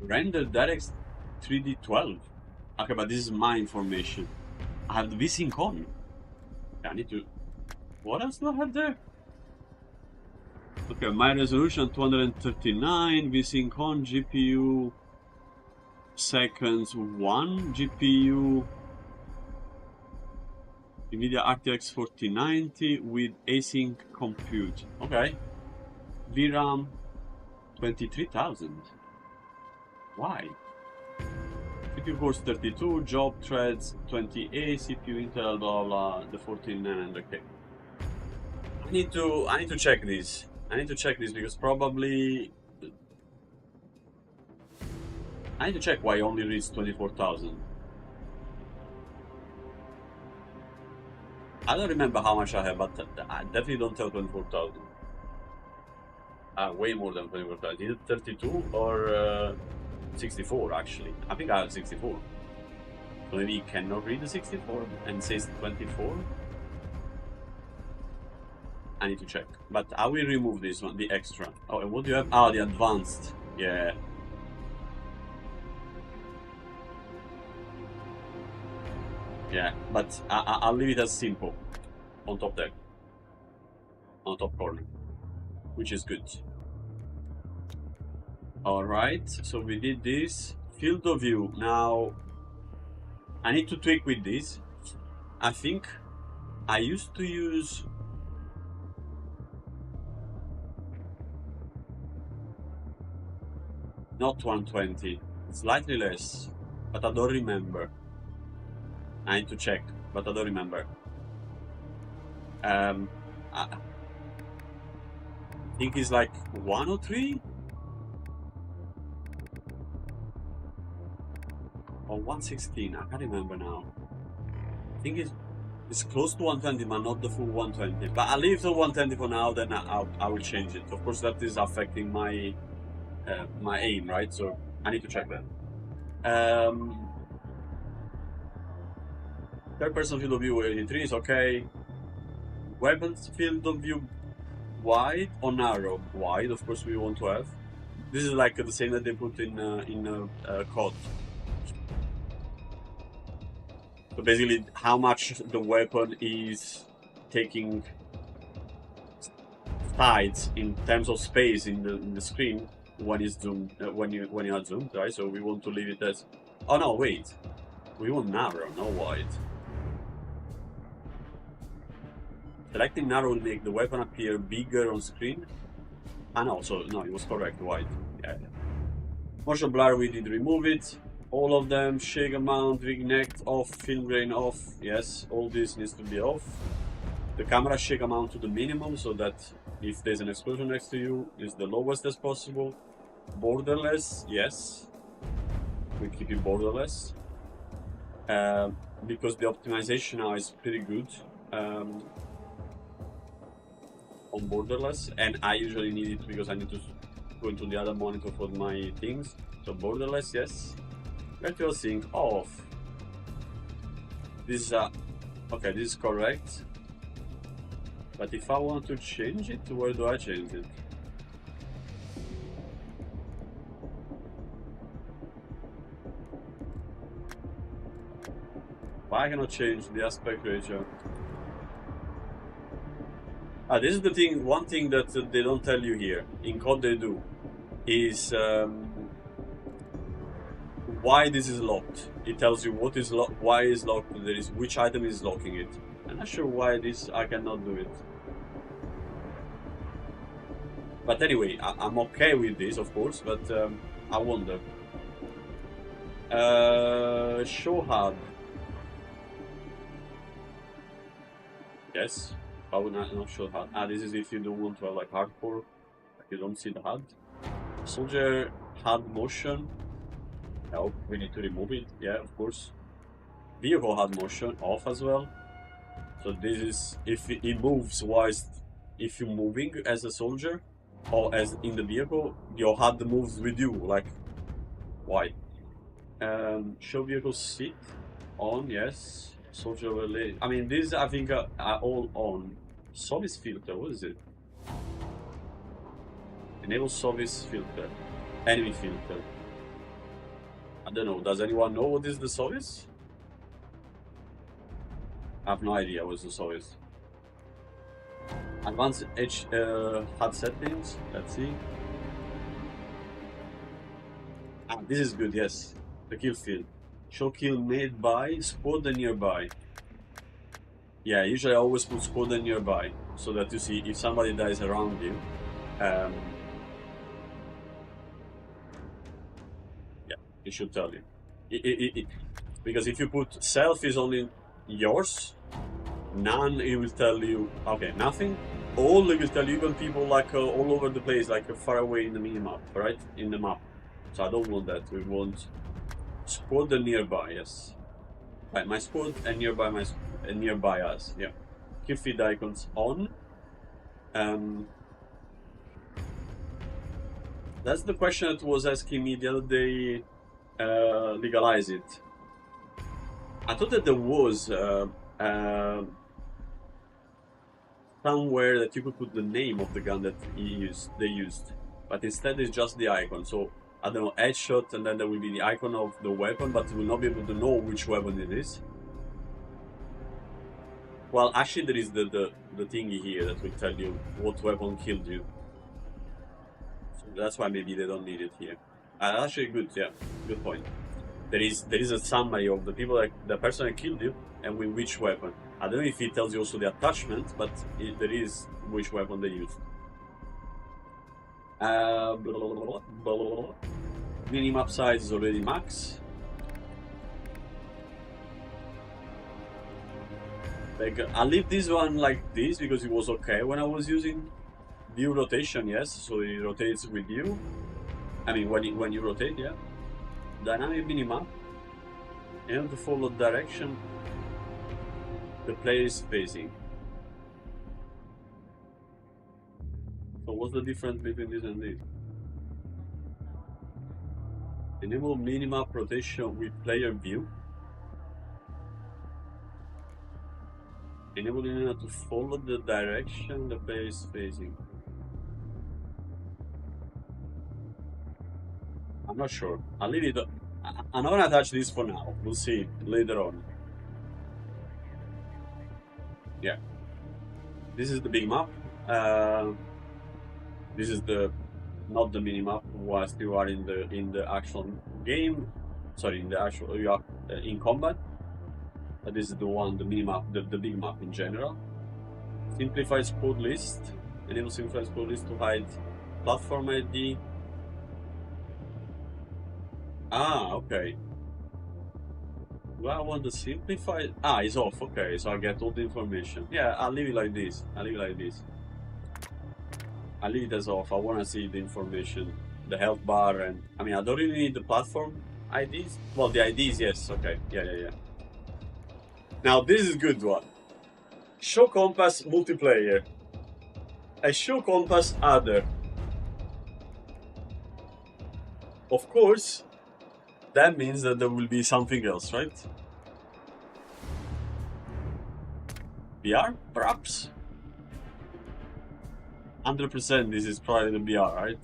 Render DirectX 3D12. Okay, but this is my information. I have the VSync on. I need to. What else do I have there? Okay, my resolution 239, VSync on, GPU seconds 1, GPU NVIDIA RTX 4090 with async compute. Okay, VRAM 23,000. Why? CPU cores 32, job threads 20A, CPU Intel blah blah, the 14900K. I need to check this. I need to check this because probably I need to check why I only reached 24,000. I don't remember how much I have, but I definitely don't have 24,000. Way more than 24,000. Is it 32 or 64 actually? I think I have 64. So maybe you cannot read the 64 and says 24. I need to check. But I will remove this one, the extra. Oh, and what do you have? Ah, the advanced. Yeah. Yeah, but I'll leave it as simple. On top there. On top corner. Which is good. Alright, so we did this. Field of view. Now, I need to tweak with this. I think I used to use... Not 120. Slightly less. But I don't remember. I need to check, but I don't remember. I think it's like 103? Or 116, I can't remember now. I think it's close to 120, but not the full 120. But I'll leave the 120 for now, then I will change it. Of course, that is affecting my my aim, right? So I need to check that. Third person field of view 83 is okay. Weapons field of view wide or narrow? Wide, of course, we want to have. This is like the same that they put in COD. So basically, how much the weapon is taking sides in terms of space in the screen when it's zoomed, when you are zoomed, right? So we want to leave it as. Oh no, wait. We want narrow, not wide. Selecting narrow will make the weapon appear bigger on screen. Ah no, so no, it was correct, wide. Yeah. Motion blur, we did remove it. All of them, shake amount, vignette off, film grain off. Yes, all this needs to be off. The camera shake amount to the minimum so that if there's an explosion next to you, it's the lowest as possible. Borderless, yes. We keep it borderless. Because the optimization now is pretty good. On borderless, and I usually need it because I need to go into the other monitor for my things. So borderless, yes. Virtual sync off. This is okay, this is correct. But if I want to change it, where do I change it? Why I cannot change the aspect ratio? This is the thing. One thing that they don't tell you here in COD they do is why this is locked. It tells you what is locked, why it's locked. There is which item is locking it. I'm not sure why this I cannot do it. But anyway, I'm okay with this, of course. But I wonder. Show HUD. Yes. I would not show HUD. This is if you don't want to have like hardcore, like you don't see the HUD. Soldier HUD motion. No, we need to remove it. Yeah, of course. Vehicle HUD motion off as well. So this is if it moves whilst if you're moving as a soldier or as in the vehicle, your HUD moves with you. Like why? Show vehicle seat on. Yes. Soldier overlay. I mean, these I think are all on. Service filter, what is it? Enable service filter. Enemy filter. I don't know. Does anyone know what is the service? I have no idea what's the service. Advanced HUD settings. Let's see. This is good. Yes, the kill field. Show kill made by, squad and nearby. Yeah, usually I always put squad and nearby, so that you see if somebody dies around you. Yeah, it should tell you. Because if you put self is only yours, none it will tell you, okay, nothing. All it will tell you, even people like all over the place, like far away in the minimap, right? In the map. So I don't want that. We want squad and nearby, yes. Right, my squad and nearby nearby us, yeah. Kill feed icons on. That's the question that was asking me the other day. Legalize it. I thought that there was somewhere that you could put the name of the gun that they used, but instead it's just the icon. So I don't know, headshot, and then there will be the icon of the weapon, but you will not be able to know which weapon it is. Well, actually, there is the thingy here that will tell you what weapon killed you. So that's why maybe they don't need it here. Actually, good, yeah, good point. There is a summary of the people, like the person that killed you and with which weapon. I don't know if it tells you also the attachment, but there is which weapon they used. Minimap size is already max. Like, I'll leave this one like this because it was okay when I was using view rotation, yes, so it rotates with you. I mean, when you rotate, yeah. Dynamic minimap. You have to follow direction the player is facing. So what's the difference between this and this? Enable minimap rotation with player view. Enable minimap to follow the direction the player is facing. I'm not sure. I'll leave it. I'm not gonna touch this for now. We'll see later on. Yeah. This is the big map. This is the not the minimap whilst you are in the actual game. Sorry, in the actual you are in combat. This is the one, the minimap, the big map in general. Simplifies code list. Enable simplifies code list to hide platform ID. Ah, okay. Do I want to simplify? Ah, it's off. Okay, so I get all the information. Yeah, I'll leave it like this. I'll leave it like this. I'll leave it as off. I want to see the information, the health bar, and I mean, I don't really need the platform IDs. Well, the IDs, yes. Okay. Yeah. Now this is a good one. Show compass multiplayer. A show compass other. Of course, that means that there will be something else, right? VR, perhaps? 100% this is probably the VR, right?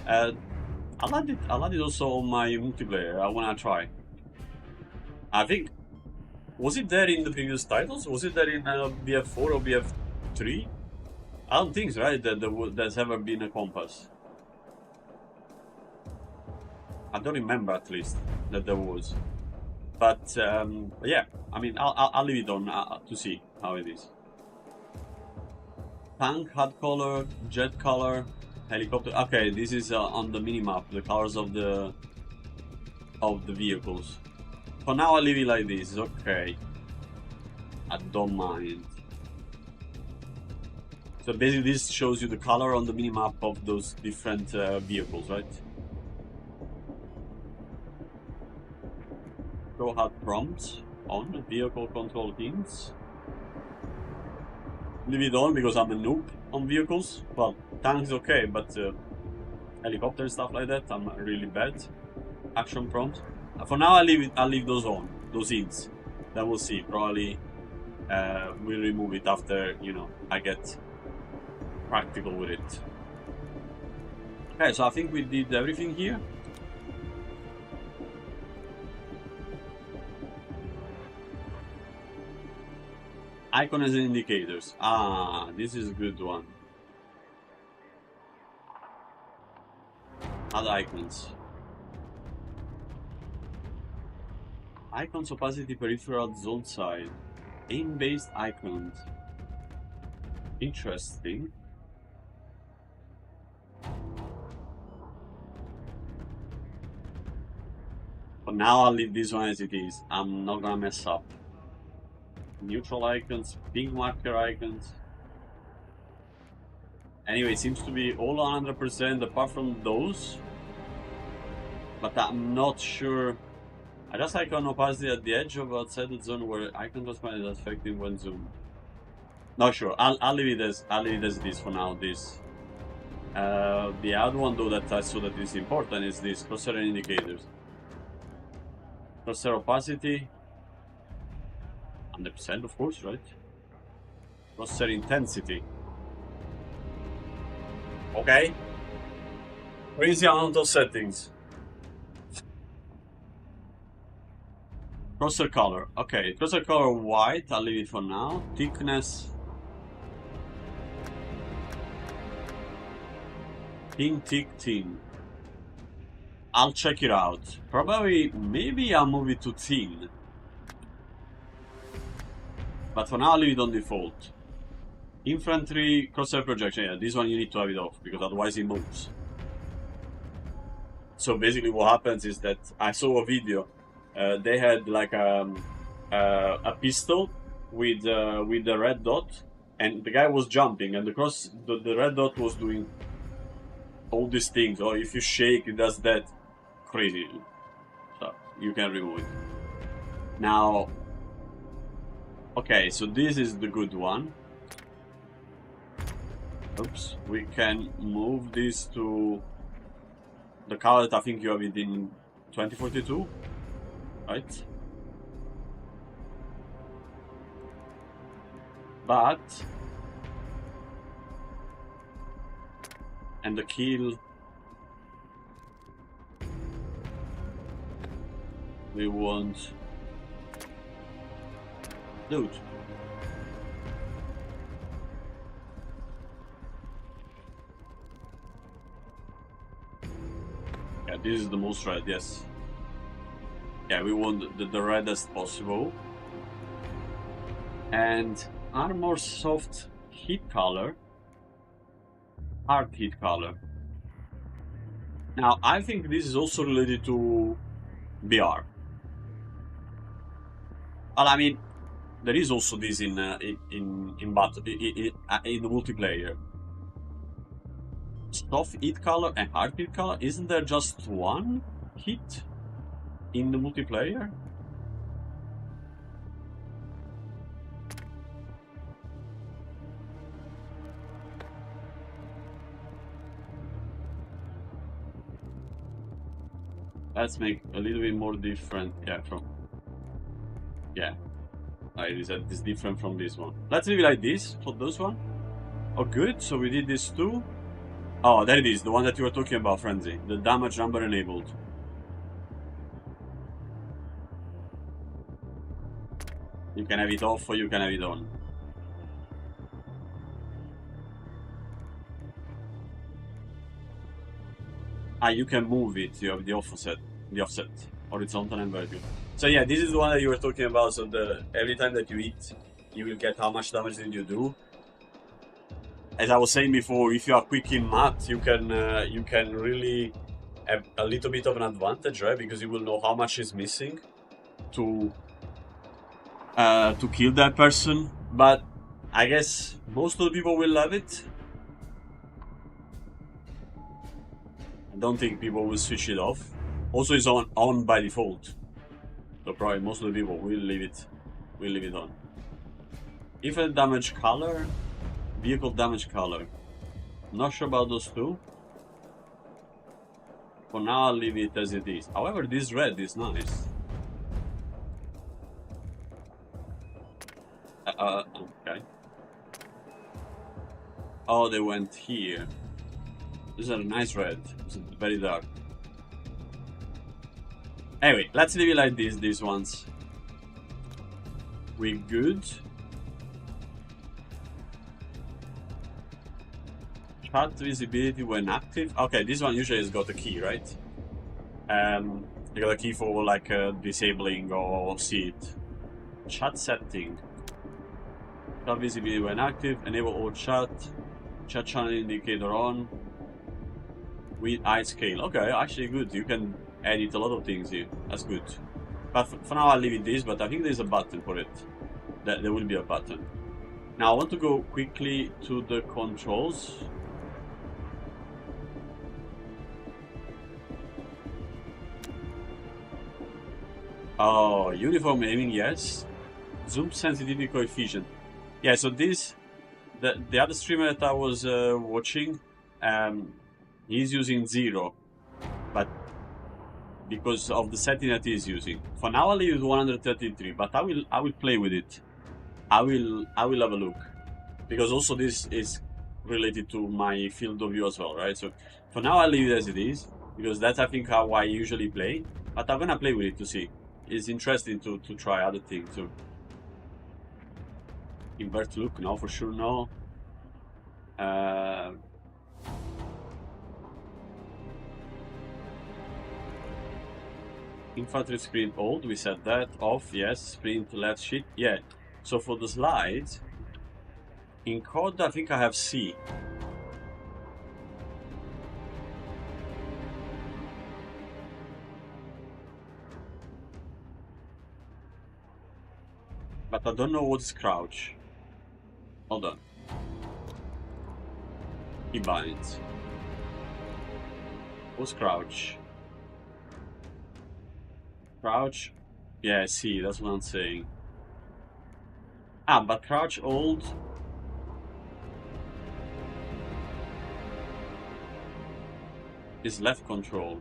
I'll add it also on my multiplayer. I wanna try. I think, was it there in the previous titles? Was it there in BF4 or BF3? I don't think so, right? That there's ever been a compass. I don't remember, at least, that there was. But yeah, I mean, I'll leave it on to see how it is. Tank, HUD color, jet color, helicopter. Okay, this is on the minimap, the colors of the vehicles. For now, I'll leave it like this. Okay, I don't mind. So basically, this shows you the color on the minimap of those different vehicles, right? Show HUD prompts on vehicle control hints. Leave it on because I'm a noob on vehicles. Well, tanks okay, but helicopter and stuff like that, I'm really bad. Action prompt. For now, I'll leave those on, those hints. Then we'll see. Probably we'll remove it after, you know, I get practical with it. Okay, so I think we did everything here. Icon as indicators. Ah, this is a good one. Add icons. Icons opacity peripheral zone side. Aim-based icons. Interesting. But now I'll leave this one as it is. I'm not gonna mess up. Neutral icons, ping marker icons. Anyway, it seems to be all 100% apart from those. But I'm not sure. Adjust icon opacity at the edge of outside the zone where icon transparent is affecting when zoomed. Not sure. I'll leave it as it is for now. This. The other one though that I saw that is important is this crosshair indicators. Crosshair opacity. 100% of course, right? Crosshair intensity. Okay. Crazy amount of settings. Crosshair color. Okay, crosshair color white. I'll leave it for now. Thickness. Thin. I'll check it out. Probably, maybe I'll move it to thin. But for now, I'll leave it on default. Infantry crosshair projection. Yeah, this one you need to have it off because otherwise it moves. So basically, what happens is that I saw a video. They had like a pistol with the red dot, and the guy was jumping, and the red dot was doing all these things. Or if you shake, it does that. Crazy. So you can remove it. Now, okay, so this is the good one. Oops, we can move this to the color that I think you have it in 2042, right? But, and the kill, we want loot. Yeah, this is the most red, yes. Yeah, we want the reddest possible. And armor soft heat color. Hard heat color. Now, I think this is also related to BR. Well, I mean, there is also this in the multiplayer. Soft heat color and hard heat color. Isn't there just one heat in the multiplayer? Let's make a little bit more different. It's different from this one. Let's leave it like this for those one. Oh, good. So we did this too. Oh, there it is. The one that you were talking about, Frenzy. The damage number enabled. You can have it off or you can have it on. You can move it. You have the offset, horizontal and vertical. So yeah, this is the one that you were talking about. So every time that you hit, you will get how much damage did you do. As I was saying before, if you are quick in math, you can really have a little bit of an advantage, right? Because you will know how much is missing to kill that person. But I guess most of the people will love it. I don't think people will switch it off. Also, it's on by default, so probably most of the people will leave it on. Infant damage color, vehicle damage color. Not sure about those two. For now, I'll leave it as it is. However, this red is nice. Okay. Oh, they went here. This is a nice red. It's very dark. Anyway, let's leave it like this, these ones. We good. Chat visibility when active. Okay, this one usually has got a key, right? You got a key for like disabling or CET. Chat setting. Chat visibility when active. Enable all chat. Chat channel indicator on. With eye scale. Okay, actually good. You can edit a lot of things here. That's good. But for now I'll leave it this, but I think there's a button for it. There will be a button. Now I want to go quickly to the controls. Oh, uniform aiming, yes. Zoom sensitivity coefficient. Yeah, so this, the other streamer that I was watching, he's using 0, but because of the setting that he's using. For now I'll use 133, but I will play with it. I will have a look. because also this is related to my field of view as well, right? So for now I'll leave it as it is, because that's I think how I usually play, but I'm gonna play with it to see. It's interesting to try other things too. Invert look, no, for sure no. Infantry sprint old, we said that. Off, yes. Sprint left shift, yeah. So for the slides, in code I think I have C. But I don't know what's crouch. Hold on. He binds. What's crouch? Crouch? Yeah, C, that's what I'm saying. Ah, but crouch old. Is left control.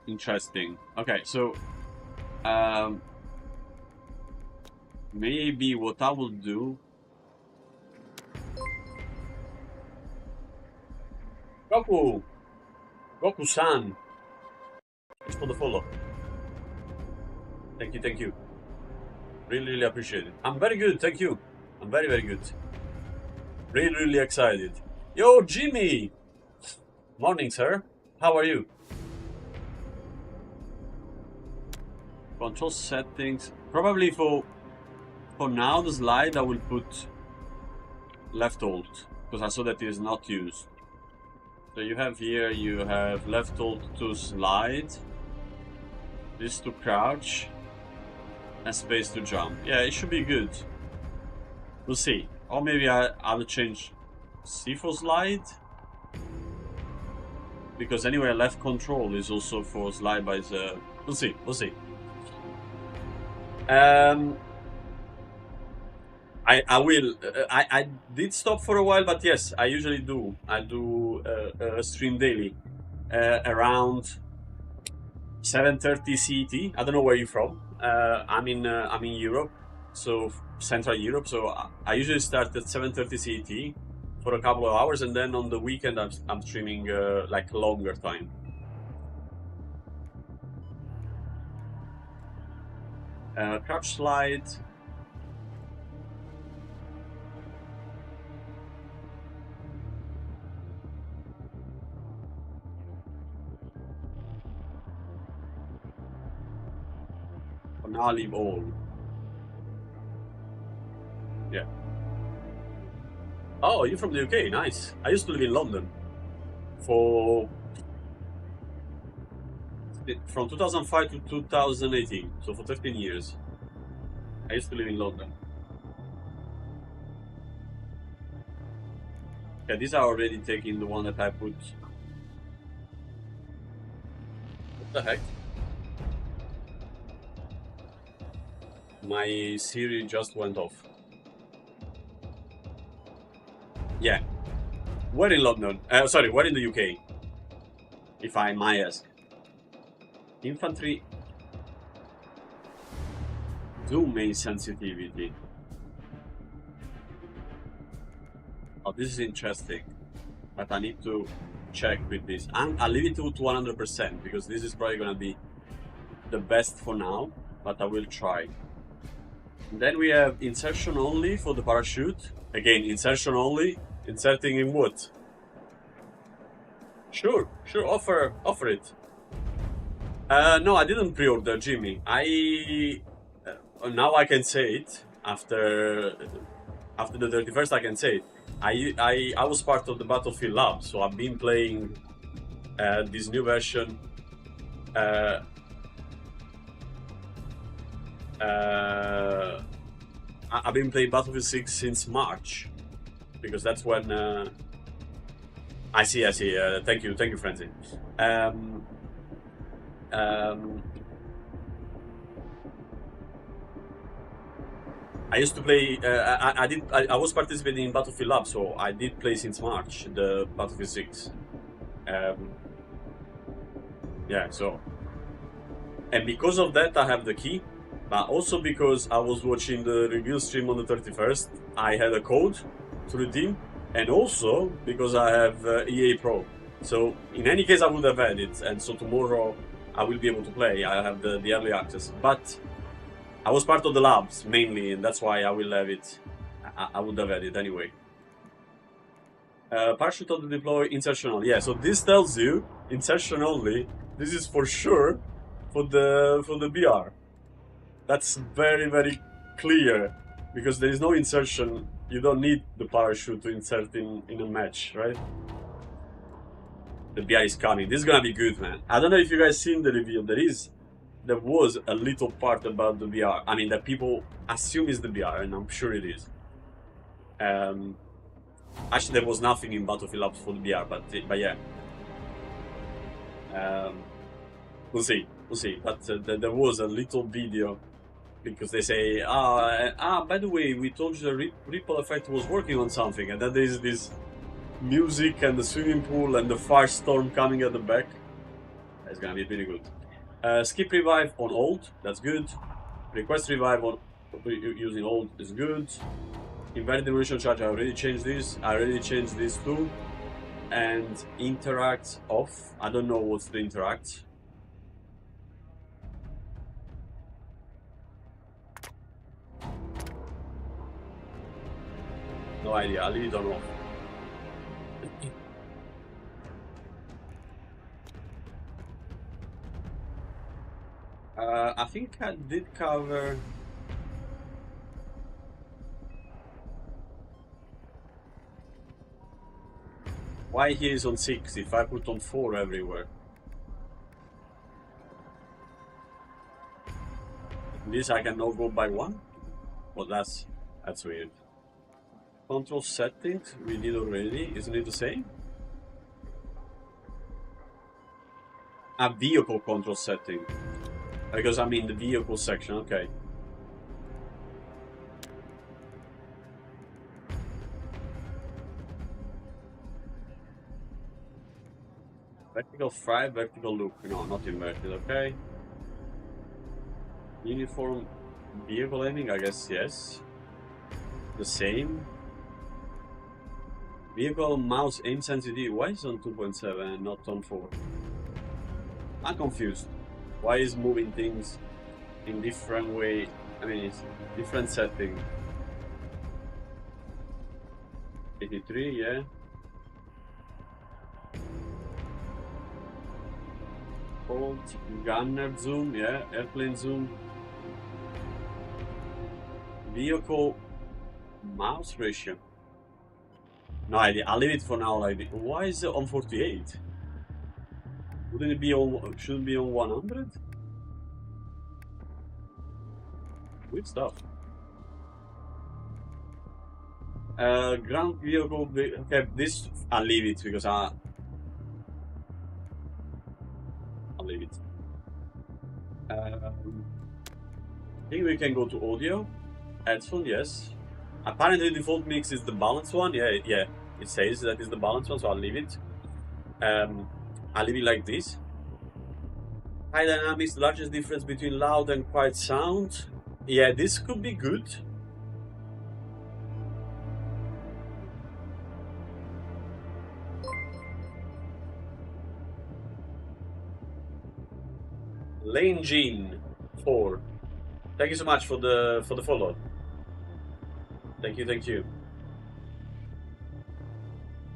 Interesting. Okay, so maybe what I will do. Goku-san. Thanks for the follow. Thank you. Really appreciate it. I'm very good, thank you. I'm very good. Really excited. Yo, Jimmy! Morning, sir. How are you? Control settings. Probably for now, the slide I will put left alt, because I saw that it is not used. So you have here, you have left alt to slide, this to crouch, and space to jump. Yeah, it should be good. We'll see. Or maybe I'll change C for slide. Because anyway, left control is also for slide by the... We'll see. I will. I did stop for a while, but yes, I usually do. I do stream daily around 7:30 CET. I don't know where you're from. I'm in Europe, so Central Europe. So I usually start at 7:30 CET for a couple of hours, and then on the weekend I'm streaming like longer time. Crouch slide. For now, I'll leave all. Yeah. Oh, you're from the UK, nice. I used to live in London from 2005 to 2018, so for 15 years. I used to live in London. Yeah, these are already taking the one that I put. What the heck? My Siri just went off. Yeah. Where in London? Sorry, where in the UK? If I might ask. Infantry zoom main sensitivity. Oh, this is interesting, but I need to check with this. I'll leave it to 100% because this is probably gonna be the best for now, but I will try. And then we have insertion only for the parachute. Again, insertion only. Inserting in what? Sure, offer it. No, I didn't pre-order, Jimmy. Now I can say it after the 31st. I can say it. I was part of the Battlefield Lab, so I've been playing this new version. I've been playing Battlefield 6 since March, because that's when I see. Thank you, Francie. I used to play. I was participating in Battlefield Lab, so I did play since March the Battlefield 6. Yeah, so, and because of that, I have the key. But also because I was watching the review stream on the 31st, I had a code to redeem, and also because I have EA Pro. So in any case, I would have had it, and so tomorrow I will be able to play. I have the early access, but I was part of the labs mainly, and that's why I will have it. I would have had it anyway. Parachute auto deploy insertion only. Yeah, so this tells you insertion only. This is for sure for the BR. That's very, very clear, because there is no insertion. You don't need the parachute to insert in a match, right? The BR is coming. This is gonna be good, man. I don't know if you guys seen the reveal. There was a little part about the BR. I mean, that people assume is the BR, and I'm sure it is. Actually, there was nothing in Battlefield Labs for the BR, but yeah. We'll see. But there was a little video, because they say, by the way, we told you the ripple effect was working on something, and then there's this music and the swimming pool and the firestorm coming at the back. It's gonna be pretty good. Skip revive on old, that's good. Request revive on using old is good. Invalid evolution charge, I already changed this. I already changed this too. And interact off. I don't know what's the interact. No idea, I'll leave it on off. I think I did cover... Why he is on 6 if I put on 4 everywhere? This I can now go by 1? Well, that's weird. Control settings, we did already, isn't it the same? A vehicle control setting. Because I'm in the vehicle section, okay. Vertical fry, vertical look. No, not inverted, okay. Uniform vehicle aiming, I guess yes. The same. Vehicle mouse aim sensitivity. Why is it on 2.7 and not on 4? I'm confused. Why is moving things in different way? I mean, it's different setting. 83, yeah. Hold, gunner zoom, yeah. Airplane zoom. Vehicle mouse ratio. No idea. I'll leave it for now like this. Why is it on 48? Wouldn't it be on? Shouldn't it be on 100? Weird stuff. Ground vehicle. Okay, this I'll leave it because I'll leave it. I think we can go to audio. Headphone, yes. Apparently the default mix is the balanced one. Yeah, it says that is the balanced one, so I'll leave it. I'll leave it like this. High dynamics, the largest difference between loud and quiet sound. Yeah, this could be good. Lane Jean 4. Thank you so much for the follow. Thank you.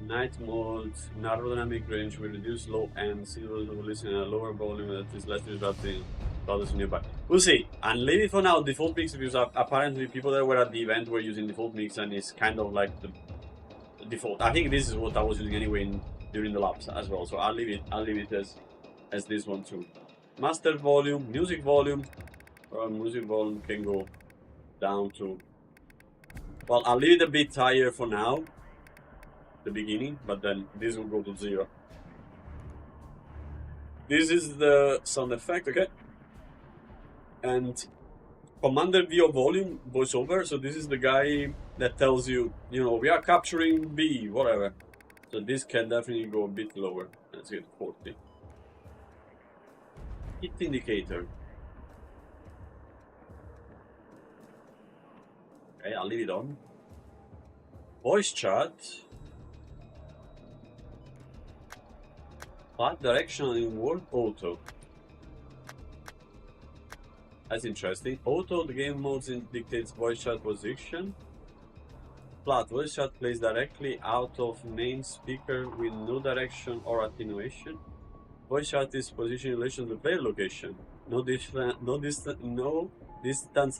Night mode, narrow dynamic range will reduce low end, silver will listen at a lower volume that is less disrupting to others nearby. We'll see. And leave it for now, default mix, because apparently people that were at the event were using default mix, and it's kind of like the default. I think this is what I was using anyway during the labs as well, so I'll leave it as this one too. Master volume, music volume. Music volume can go down to... Well, I'll leave it a bit higher for now, the beginning, but then this will go to 0. This is the sound effect, okay? And Commander VO volume voiceover. So this is the guy that tells you, you know, we are capturing B, whatever. So this can definitely go a bit lower. Let's get 40. Hit indicator. Okay, I'll leave it on. Voice chat. Path direction in world auto. That's interesting. Auto, the game modes dictates voice chat position. Flat, voice chat plays directly out of main speaker with no direction or attenuation. Voice chat is position in relation to the player location. No distance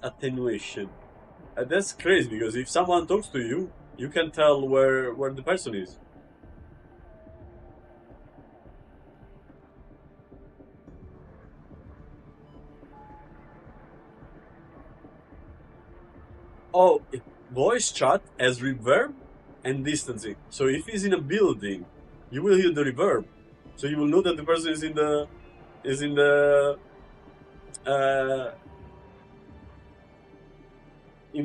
attenuation. That's crazy because if someone talks to you, you can tell where the person is. Oh, voice chat has reverb and distancing. So if he's in a building, you will hear the reverb. So you will know that the person is in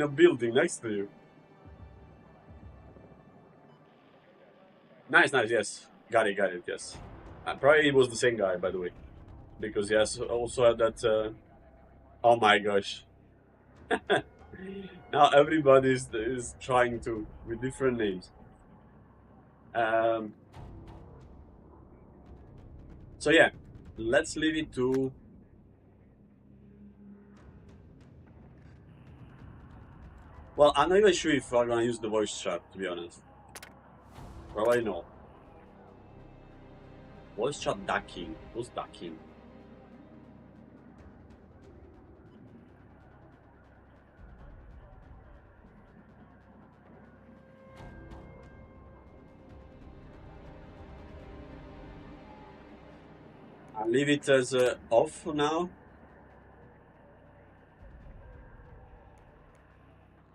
a building next to you. Nice, yes. Got it, yes. Probably it was the same guy, by the way. Because he has also had that, oh my gosh. Now everybody is trying to, with different names. So yeah, let's leave it to... Well, I'm not even sure if I'm gonna use the voice chat, to be honest. Probably no. Voice chat ducking. Who's ducking? I'll leave it as off for now.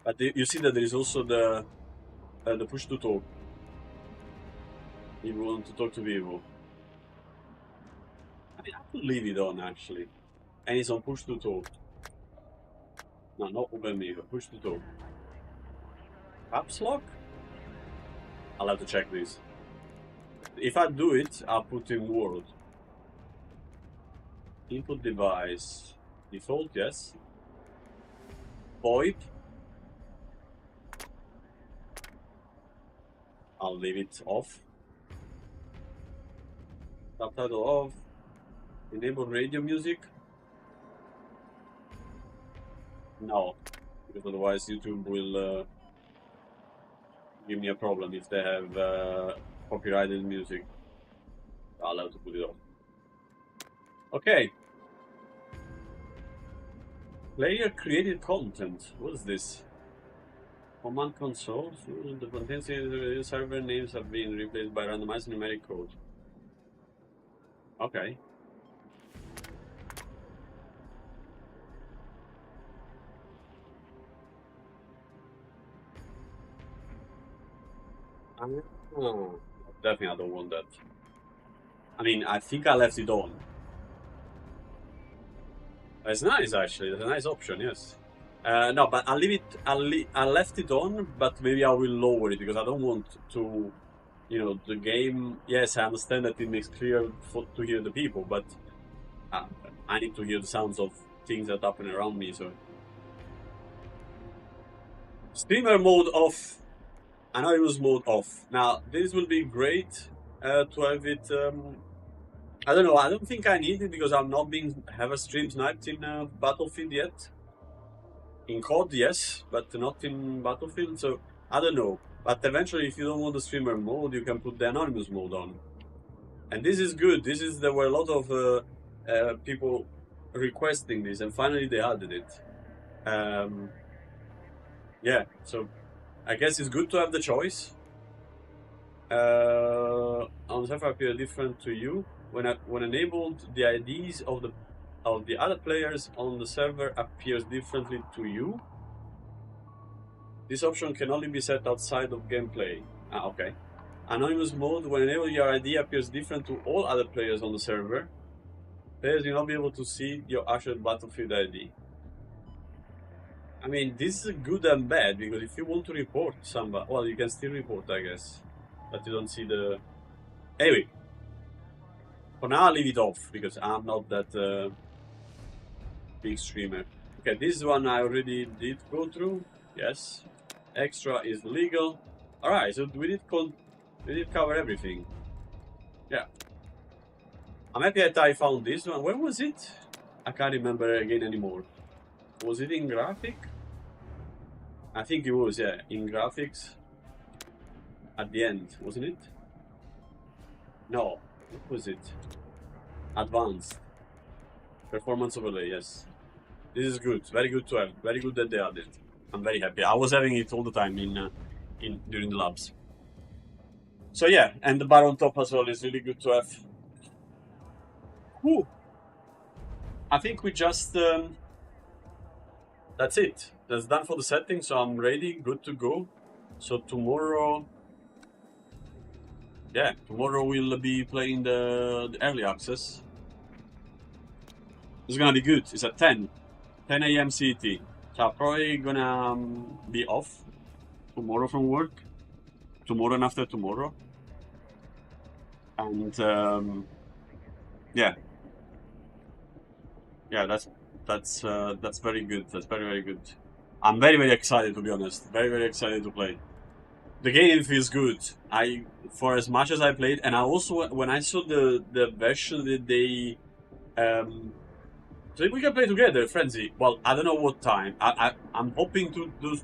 But you see that there is also the push to talk. If you want to talk to people. I mean, I could leave it on actually. And it's on push to talk. No, not open me, but push to talk. Caps lock? I'll have to check this. If I do it, I'll put in word. Input device. Default, yes. VoIP. I'll leave it off. Subtitle off. Enable radio music. No, because otherwise YouTube will give me a problem if they have copyrighted music. I'll have to put it off. Okay. Player created content. What is this? Command console. The contents in the server names have been replaced by randomized numeric code. Okay. Oh, definitely I don't want that. I mean, I think I left it on. It's nice actually. It's a nice option, yes. No, but I'll leave it. I left it on, but maybe I will lower it because I don't want to, you know, the game. Yes, I understand that it makes clear to hear the people, but I need to hear the sounds of things that happen around me. So, streamer mode off. Anonymous mode off. Now, this will be great to have it. I don't know. I don't think I need it because I'm not have a stream sniped in Battlefield yet. In COD, yes, but not in Battlefield. So I don't know. But eventually, if you don't want the streamer mode, you can put the anonymous mode on. And this is good. There were a lot of people requesting this, and finally they added it. Yeah. So I guess it's good to have the choice. On the server appear different to you. When enabled, the IDs of the other players on the server appears differently to you. This option can only be set outside of gameplay. Okay. Anonymous mode, when enabled, your ID appears different to all other players on the server. Players will not be able to see your actual Battlefield ID. I mean, this is good and bad, because if you want to report somebody, well, you can still report, I guess, but you don't see the... Anyway, for now I'll leave it off, because I'm not that big streamer. Okay, this one I already did go through, yes. Extra is legal. Alright, so we did cover everything. Yeah. I'm happy that I found this one. Where was it? I can't remember again anymore. Was it in graphic? I think it was, yeah, in graphics. At the end, wasn't it? No, what was it? Advanced. Performance overlay, yes. This is good, very good to have. Very good that they added. I'm very happy. I was having it all the time during the labs. So yeah, and the bar on top as well is really good to have. Whew. I think we just... that's it. That's done for the setting, so I'm ready, good to go. So tomorrow... Yeah, tomorrow we'll be playing the early access. It's gonna be good. It's at 10 a.m. CET. So I'm probably gonna be off tomorrow from work. Tomorrow and after tomorrow. And yeah. Yeah, that's very good. That's very, very good. I'm very, very excited, to be honest. Very, very excited to play. The game feels good. For as much as I played, and I also, when I saw the version that they so if we can play together, Frenzy. Well, I don't know what time. I'm hoping to do.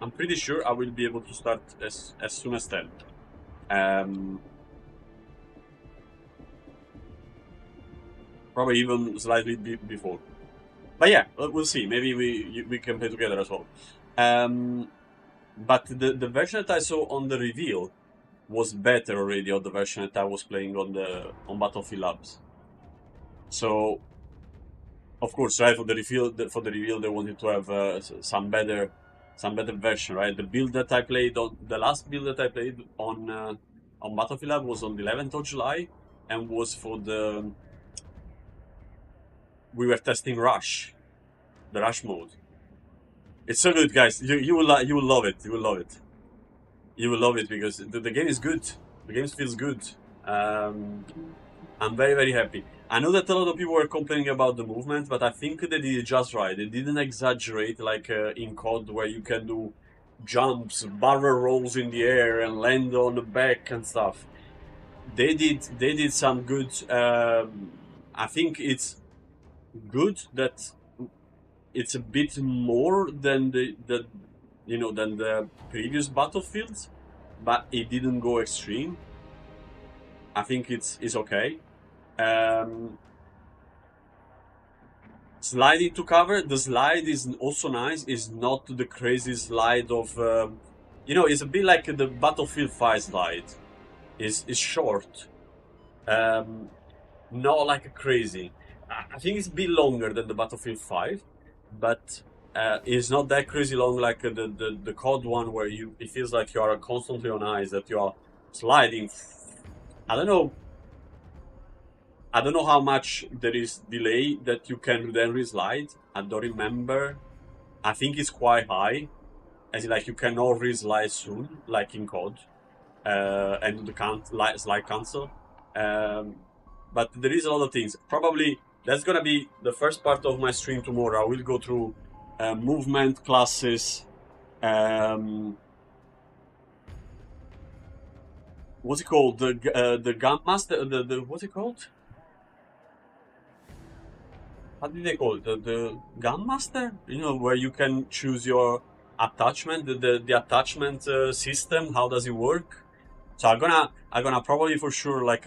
I'm pretty sure I will be able to start as soon as 10. Probably even slightly before. But yeah, we'll see. Maybe we can play together as well. But the version that I saw on the reveal was better already on the version that I was playing on Battlefield Labs. So, of course, right, for the reveal they wanted to have some better version, right? The build that I played on the last build that I played on Battlefield Lab was on the 11th of July, and was for we were testing Rush, the Rush mode. It's so good, guys. You will love it. You will love it. You will love it, because the game is good. The game feels good. I'm very, very happy. I know that a lot of people were complaining about the movement, but I think they did it just right. They didn't exaggerate like in COD, where you can do jumps, barrel rolls in the air, and land on the back and stuff. They did some good. I think it's good that it's a bit more than than the previous Battlefields, but it didn't go extreme. I think it's okay. Sliding to cover. The slide is also nice. It's not the crazy slide of it's a bit like the Battlefield 5 slide. It's short. Not like crazy. I think it's a bit longer than the Battlefield 5, but it's not that crazy long like the COD one, where it feels like you are constantly on ice, that you are sliding. I don't know how much there is delay that you can then reslide. I don't remember. I think it's quite high, as in, like, you cannot reslide soon, like in COD, and the slide cancel. But there is a lot of things. Probably that's gonna be the first part of my stream tomorrow. I will go through movement classes. What's it called? The gun master. The what's it called? How do they call it? The gun master? Where you can choose your attachment, the attachment system. How does it work? So I'm gonna probably for sure like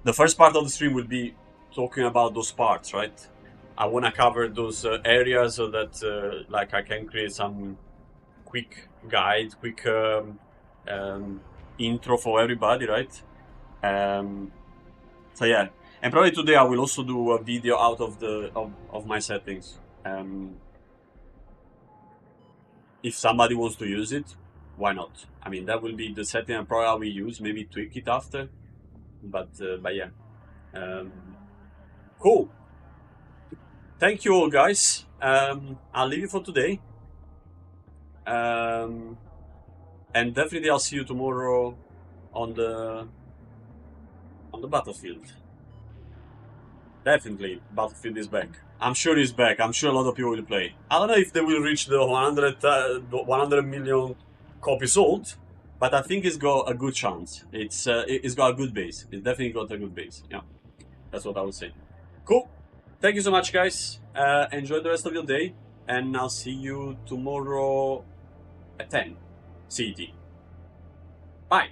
the first part of the stream will be talking about those parts, right? I want to cover those areas so that like I can create some quick guide, quick intro for everybody, right? So yeah, and probably today I will also do a video out of my settings. If somebody wants to use it, why not? I mean, that will be the setting I probably use. Maybe tweak it after, but yeah, cool. thank you all, guys. I'll leave you for today. And definitely I'll see you tomorrow on the battlefield. Definitely, Battlefield is back. I'm sure it's back. I'm sure a lot of people will play. I don't know if they will reach the 100 million copies sold, but I think it's got a good chance. It's got a good base. It's definitely got a good base. Yeah, that's what I would say. Cool. Thank you so much, guys. Enjoy the rest of your day, and I'll see you tomorrow at 10 CET. Bye.